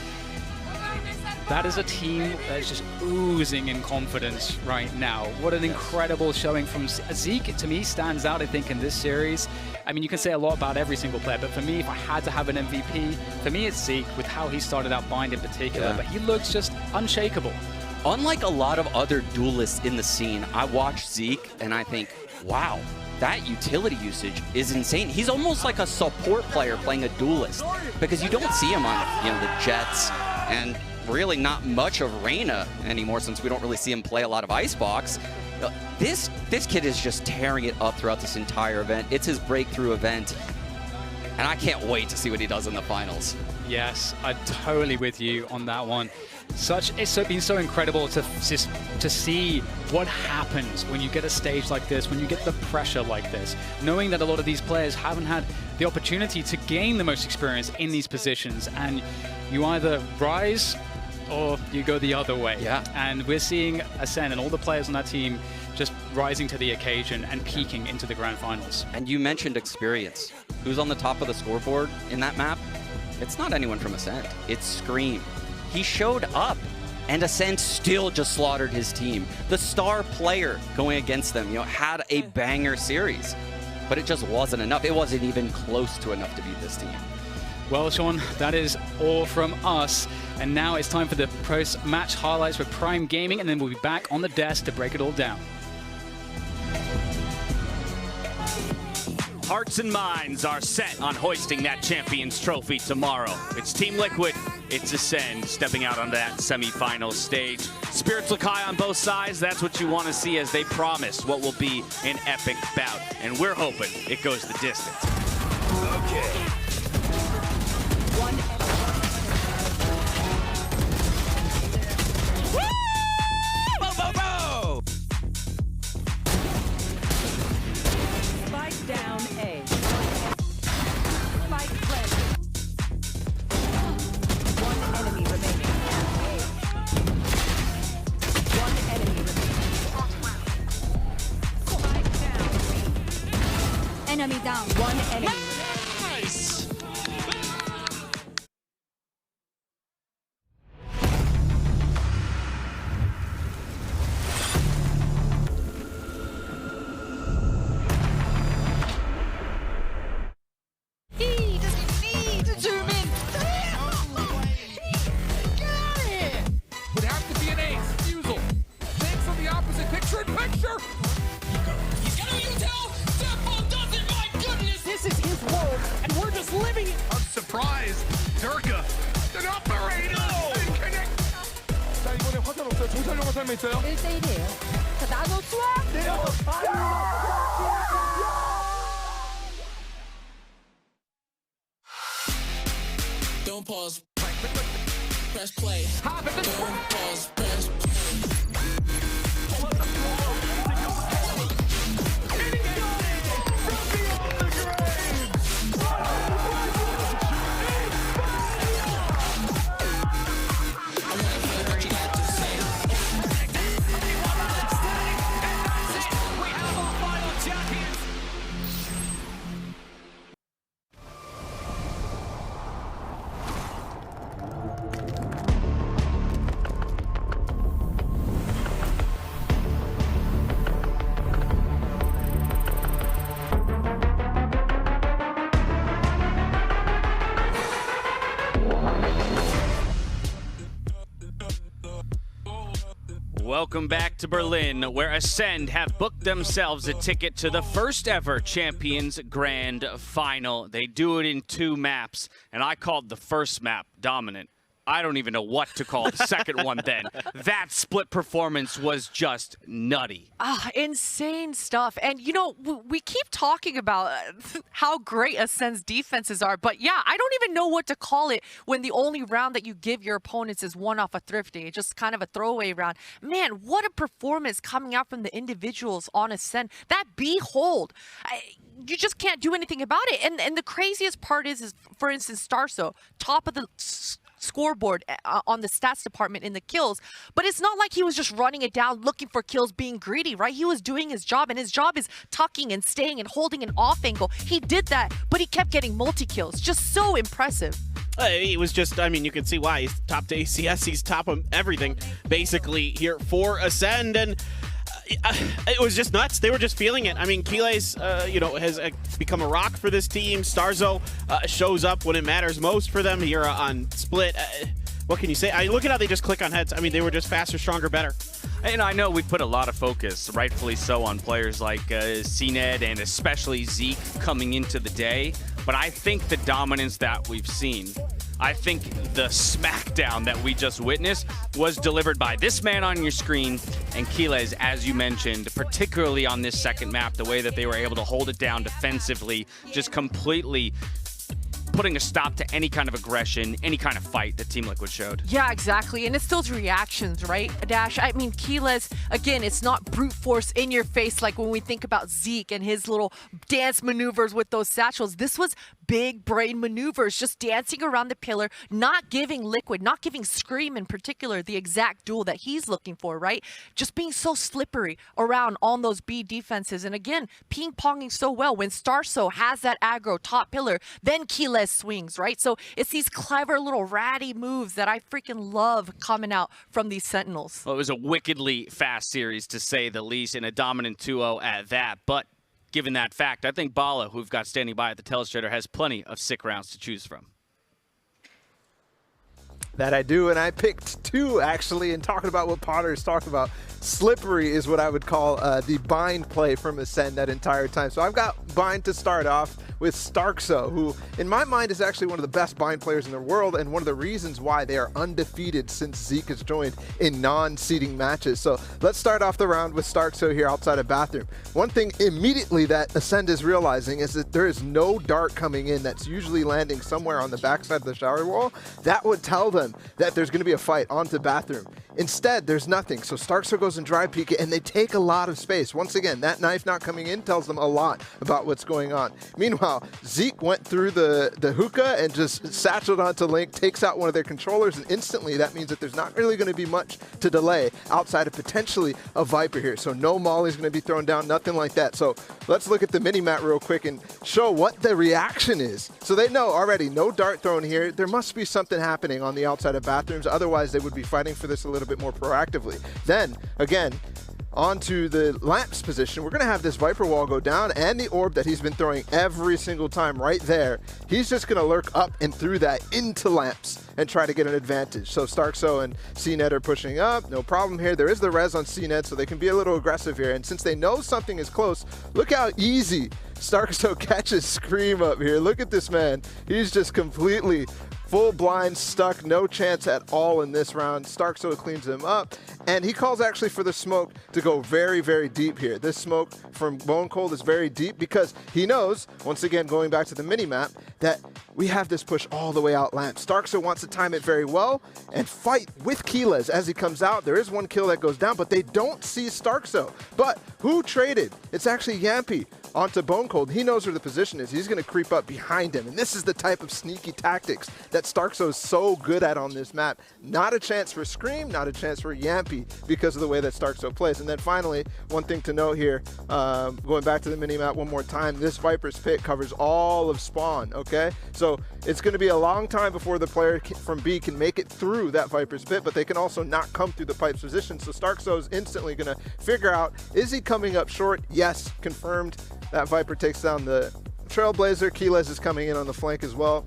That is a team that is just oozing in confidence right now. What an incredible showing from Zeke. To me, stands out, I think, in this series. I mean, you can say a lot about every single player, but for me, if I had to have an MVP, for me, it's Zeke with how he started out Bind in particular, but he looks just unshakable. Unlike a lot of other duelists in the scene, I watch Zeke and I think, wow, that utility usage is insane. He's almost like a support player playing a duelist because you don't see him on, the Jets and really not much of Reyna anymore since we don't really see him play a lot of Icebox. This kid is just tearing it up throughout this entire event. It's his breakthrough event, and I can't wait to see what he does in the finals. Yes, I'm totally with you on that one. It's been so incredible to see what happens when you get a stage like this, when you get the pressure like this, knowing that a lot of these players haven't had the opportunity to gain the most experience in these positions, and you either rise or you go the other way. Yeah. And we're seeing Acend and all the players on that team just rising to the occasion and peaking into the grand finals. And you mentioned experience. Who's on the top of the scoreboard in that map? It's not anyone from Acend. It's Scream. He showed up, and Acend still just slaughtered his team. The star player going against them, had a banger series, but it just wasn't enough. It wasn't even close to enough to beat this team. Well, Sean, that is all from us. And now it's time for the post-match highlights with Prime Gaming, and then we'll be back on the desk to break it all down. Hearts and minds are set on hoisting that Champions Trophy tomorrow. It's Team Liquid, it's Acend stepping out on that semifinal stage. Spirits look high on both sides. That's what you want to see as they promise what will be an epic bout. And we're hoping it goes the distance. Okay. Down A. Spike planted. One enemy remaining. One enemy remaining. Spike down. Enemy down. One enemy. Nice! This is his world, and we're just living it. I'm surprised. Durka, an operator. Connect. 자, 이번에 화살 없어요. 정찰용 화살만 있어요. 1대1이에요. 자, 나도 수학! Don't pause. Press play. Don't pause. Press play. Welcome back to Berlin, where Acend have booked themselves a ticket to the first ever Champions Grand Final. They do it in 2 maps, and I called the first map dominant. I don't even know what to call the second one then. That split performance was just nutty. Insane stuff. And, you know, we keep talking about how great Ascend's defenses are, but yeah, I don't even know what to call it when the only round that you give your opponents is one off a thrifty. It's just kind of a throwaway round. Man, what a performance coming out from the individuals on Acend. That B hold. You just can't do anything about it. And the craziest part is for instance, Starso, top of the scoreboard on the stats department in the kills, but it's not like he was just running it down looking for kills, being greedy, right? He was doing his job, and his job is tucking and staying and holding an off angle. He did that, but he kept getting multi-kills. Just so impressive. He was just, I mean, you can see why. He's top to ACS, he's top of everything, basically, here for Acend, and it was just nuts. They were just feeling it. I mean, Kiles, you know, has become a rock for this team. Starzo shows up when it matters most for them here on Split. What can you say? Look at how they just click on heads. I mean, they were just faster, stronger, better. And I know we put a lot of focus, rightfully so, on players like CNED and especially Zeke coming into the day, but I think the dominance that we've seen, I think the smackdown that we just witnessed was delivered by this man on your screen and Kiles, as you mentioned, particularly on this second map, the way that they were able to hold it down defensively, just completely putting a stop to any kind of aggression, any kind of fight that Team Liquid showed. Yeah, exactly. And it's those reactions, right, Dash? I mean, Kiles, again, it's not brute force in your face like when we think about Zeke and his little dance maneuvers with those satchels. This was big brain maneuvers, just dancing around the pillar, not giving Liquid, not giving Scream in particular the exact duel that he's looking for, right? Just being so slippery around on those B defenses. And again, ping-ponging so well. When Starso has that aggro top pillar, then Kiles swings, right? So it's these clever little ratty moves that I freaking love coming out from these Sentinels. Well, it was a wickedly fast series, to say the least, and a dominant 2-0 at that. But given that fact, I think Bala, who we've got standing by at the telestrator, has plenty of sick rounds to choose from. That I do, and I picked 2 actually, and talking about what Potter is talking about. Slippery is what I would call the bind play from Acend that entire time. So I've got bind to start off with Starkso, who in my mind is actually one of the best bind players in the world, and one of the reasons why they are undefeated since Zeke has joined in non-seeding matches. So let's start off the round with Starkso here outside of bathroom. One thing immediately that Acend is realizing is that there is no dart coming in that's usually landing somewhere on the backside of the shower wall. That would tell them that there's going to be a fight onto bathroom. Instead, there's nothing. So Starkso goes and dry peek it, and they take a lot of space. Once again, that knife not coming in tells them a lot about what's going on. Meanwhile, Zeke went through the hookah and just satcheled onto Link, takes out one of their controllers, and instantly that means that there's not really going to be much to delay outside of potentially a Viper here. So no Molly's going to be thrown down, nothing like that. So let's look at the mini-mat real quick and show what the reaction is. So they know already, no dart thrown here. There must be something happening on the outside of bathrooms. Otherwise, they would be fighting for this a little bit more proactively. Then, again, onto the lamps position, we're going to have this Viper wall go down, and the orb that he's been throwing every single time right there, he's just going to lurk up and through that into lamps and try to get an advantage. So Starkso and CNED are pushing up, no problem here. There is the res on CNED, so they can be a little aggressive here, and since they know something is close, look how easy Starkso catches Scream up here. Look at this man. He's just completely full blind, stuck, no chance at all in this round. Starkso cleans him up, and he calls actually for the smoke to go very, very deep here. This smoke from Bone Cold is very deep because he knows, once again, going back to the mini-map, that we have this push all the way out lamp. Starkso wants to time it very well and fight with Keyless as he comes out. There is one kill that goes down, but they don't see Starkso. But who traded? It's actually Yampy onto Bone Cold. He knows where the position is. He's going to creep up behind him, and this is the type of sneaky tactics that Starkso is so good at on this map. Not a chance for Scream, not a chance for Yampy because of the way that Starkso plays. And then finally, one thing to note here, going back to the mini-map one more time, this Viper's Pit covers all of spawn, okay? So it's going to be a long time before the player from B can make it through that Viper's Pit, but they can also not come through the pipe's position. So Starkso is instantly going to figure out, is he coming up short? Yes, confirmed. That Viper takes down the Trailblazer. Keyless is coming in on the flank as well.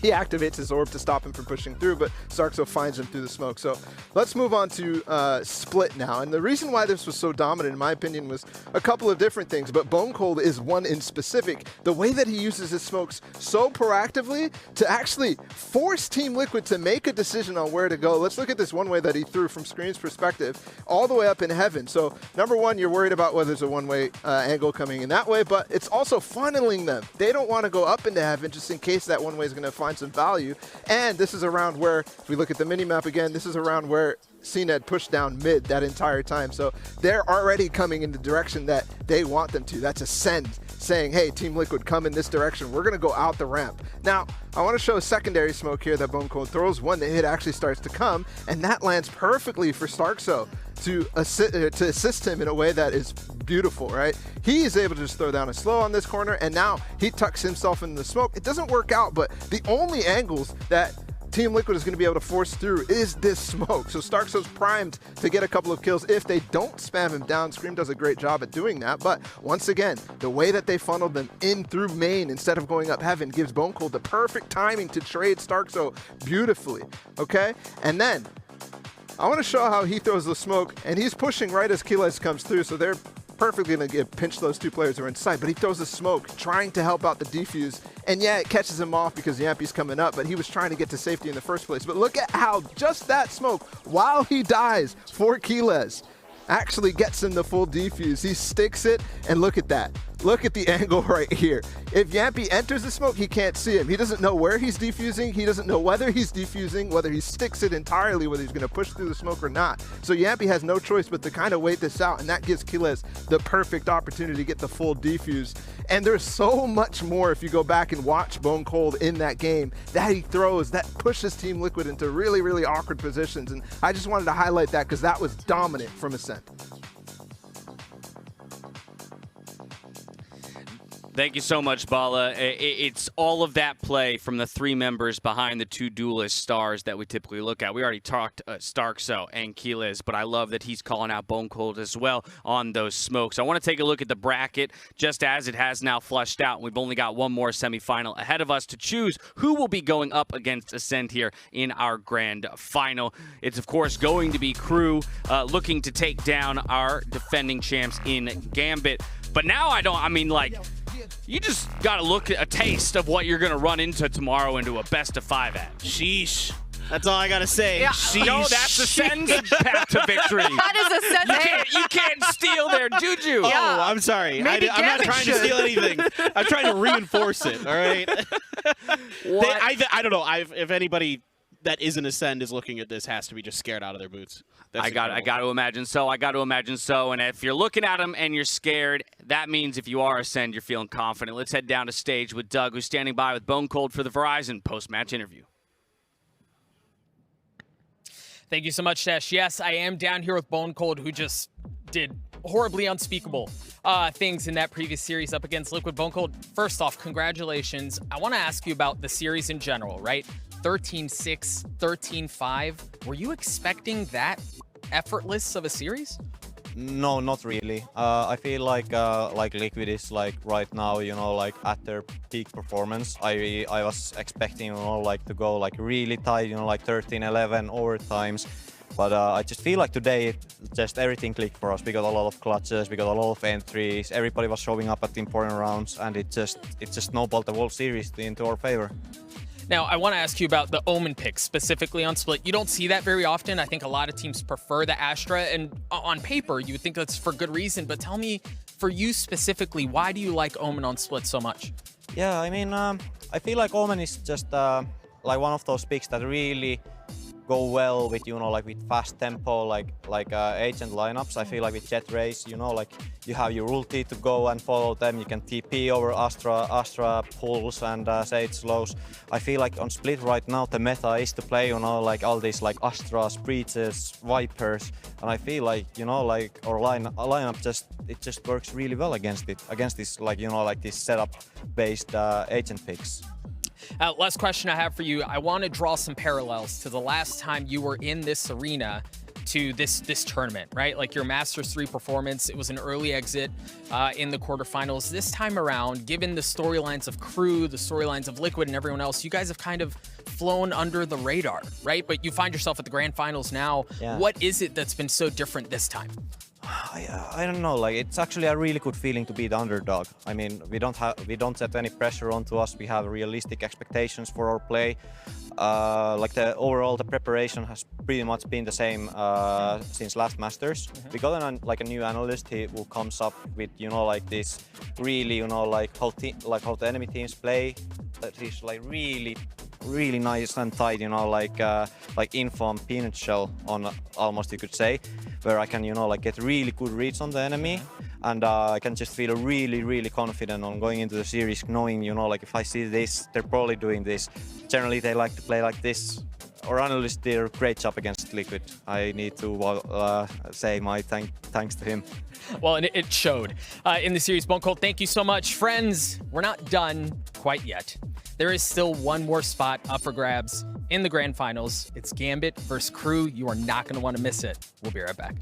He activates his orb to stop him from pushing through, but Starkso finds him through the smoke. So let's move on to Split now. And the reason why this was so dominant, in my opinion, was a couple of different things, but Bone Cold is one in specific. The way that he uses his smokes so proactively to actually force Team Liquid to make a decision on where to go. Let's look at this one way that he threw from Scream's perspective all the way up in heaven. So number one, you're worried about whether there's a one-way angle coming in that way, but it's also funneling them. They don't want to go up into heaven just in case that one way is going to find some value. And this is a round where, if we look at the mini-map again, this is a round where CNED pushed down mid that entire time. So they're already coming in the direction that they want them to. That's Acend saying, hey, Team Liquid, come in this direction. We're going to go out the ramp. Now, I want to show a secondary smoke here that Bone Cold throws when the hit actually starts to come, and that lands perfectly for Starkso to assist him in a way that is beautiful, right? He is able to just throw down a slow on this corner, and now he tucks himself in the smoke. It doesn't work out, but the only angles that Team Liquid is going to be able to force through is this smoke. So Starkso's primed to get a couple of kills if they don't spam him down. Scream does a great job at doing that, but once again, the way that they funneled them in through main instead of going up heaven gives Bone Cold the perfect timing to trade Starkso beautifully, okay? And then I want to show how he throws the smoke, and he's pushing right as Keyless comes through, so they're perfectly going to pinch those two players who are inside, but he throws the smoke, trying to help out the defuse, and yeah, it catches him off because Yampy's coming up, but he was trying to get to safety in the first place. But look at how just that smoke, while he dies for Keyless, actually gets him the full defuse. He sticks it, and look at that. Look at the angle right here. If Yampy enters the smoke, he can't see him. He doesn't know where he's defusing. He doesn't know whether he's defusing, whether he sticks it entirely, whether he's going to push through the smoke or not. So Yampy has no choice but to kind of wait this out, and that gives Keyless the perfect opportunity to get the full defuse. And there's so much more if you go back and watch Bone Cold in that game that he throws that pushes Team Liquid into really, really awkward positions. And I just wanted to highlight that because that was dominant from Acend. Thank you so much, Bala. It's all of that play from the three members behind the two duelist stars that we typically look at. We already talked Starkso and Keyless, but I love that he's calling out Bone Cold as well on those smokes. I want to take a look at the bracket just as it has now flushed out. We've only got one more semifinal ahead of us to choose who will be going up against Acend here in our grand final. It's, of course, going to be Crew looking to take down our defending champs in Gambit. But now you just got to look at a taste of what you're going to run into tomorrow into a best-of-5 at. Sheesh. That's all I got to say. Yeah, Sheesh. no, that's Ascend's path to victory. That is Ascend. You can't steal their juju. Yeah. Oh, I'm sorry. I'm not trying to steal anything. I'm trying to reinforce it, all right? I don't know. If anybody that isn't Ascend is looking at this has to be just scared out of their boots. I got to imagine so. And if you're looking at them and you're scared, that means if you are Ascend, you're feeling confident. Let's head down to stage with Doug, who's standing by with Bone Cold for the Verizon post-match interview. Thank you so much, Tesh. Yes, I am down here with Bone Cold, who just did horribly unspeakable things in that previous series up against Liquid. Bone Cold, first off, congratulations. I want to ask you about the series in general, right? 13-6, 13-5. Were you expecting that effortless of a series? No, not really. I feel like Liquid is like right now, like at their peak performance. I was expecting, to go like really tight, like 13-11 overtimes. But I just feel like today, just everything clicked for us. We got a lot of clutches, we got a lot of entries. Everybody was showing up at the important rounds, and it just snowballed the whole series into our favor. Now, I want to ask you about the Omen pick, specifically on Split. You don't see that very often. I think a lot of teams prefer the Astra, and on paper, you would think that's for good reason. But tell me, for you specifically, why do you like Omen on Split so much? Yeah, I mean, I feel like Omen is just like one of those picks that really go well with, like with fast tempo, like Acend lineups. I feel like with Jet Race, like you have your ulti to go and follow them. You can TP over Astra pulls and Sage slows. I feel like on Split right now, the meta is to play, like all these like Astras, Breaches, Vipers, and I feel like, like our lineup just works really well against this, like, like this setup-based Acend picks. Last question I have for you. I want to draw some parallels to the last time you were in this arena to this tournament, right? Like your Masters 3 performance, it was an early exit in the quarterfinals. This time around, given the storylines of Crew, the storylines of Liquid, and everyone else, you guys have kind of flown under the radar, right? But you find yourself at the grand finals now. Yeah. What is it that's been so different this time? I don't know, like it's actually a really good feeling to be the underdog. I mean, we don't set any pressure onto us. We have realistic expectations for our play. Like the preparation has pretty much been the same since last Masters. We got a new analyst who comes up with, like this really, like how the enemy teams play. That is like really nice and tight, like info peanut shell on almost, you could say, where I can, like get really good reads on the enemy, and I can just feel really confident on going into the series, knowing, like if I see this, they're probably doing this. Generally, they like to play like this. Our analysts did a great job against Liquid. I need to say my thanks to him. Well, and it showed in the series. Bone Cold, thank you so much. Friends, we're not done quite yet. There is still one more spot up for grabs in the grand finals. It's Gambit versus Crew. You are not going to want to miss it. We'll be right back.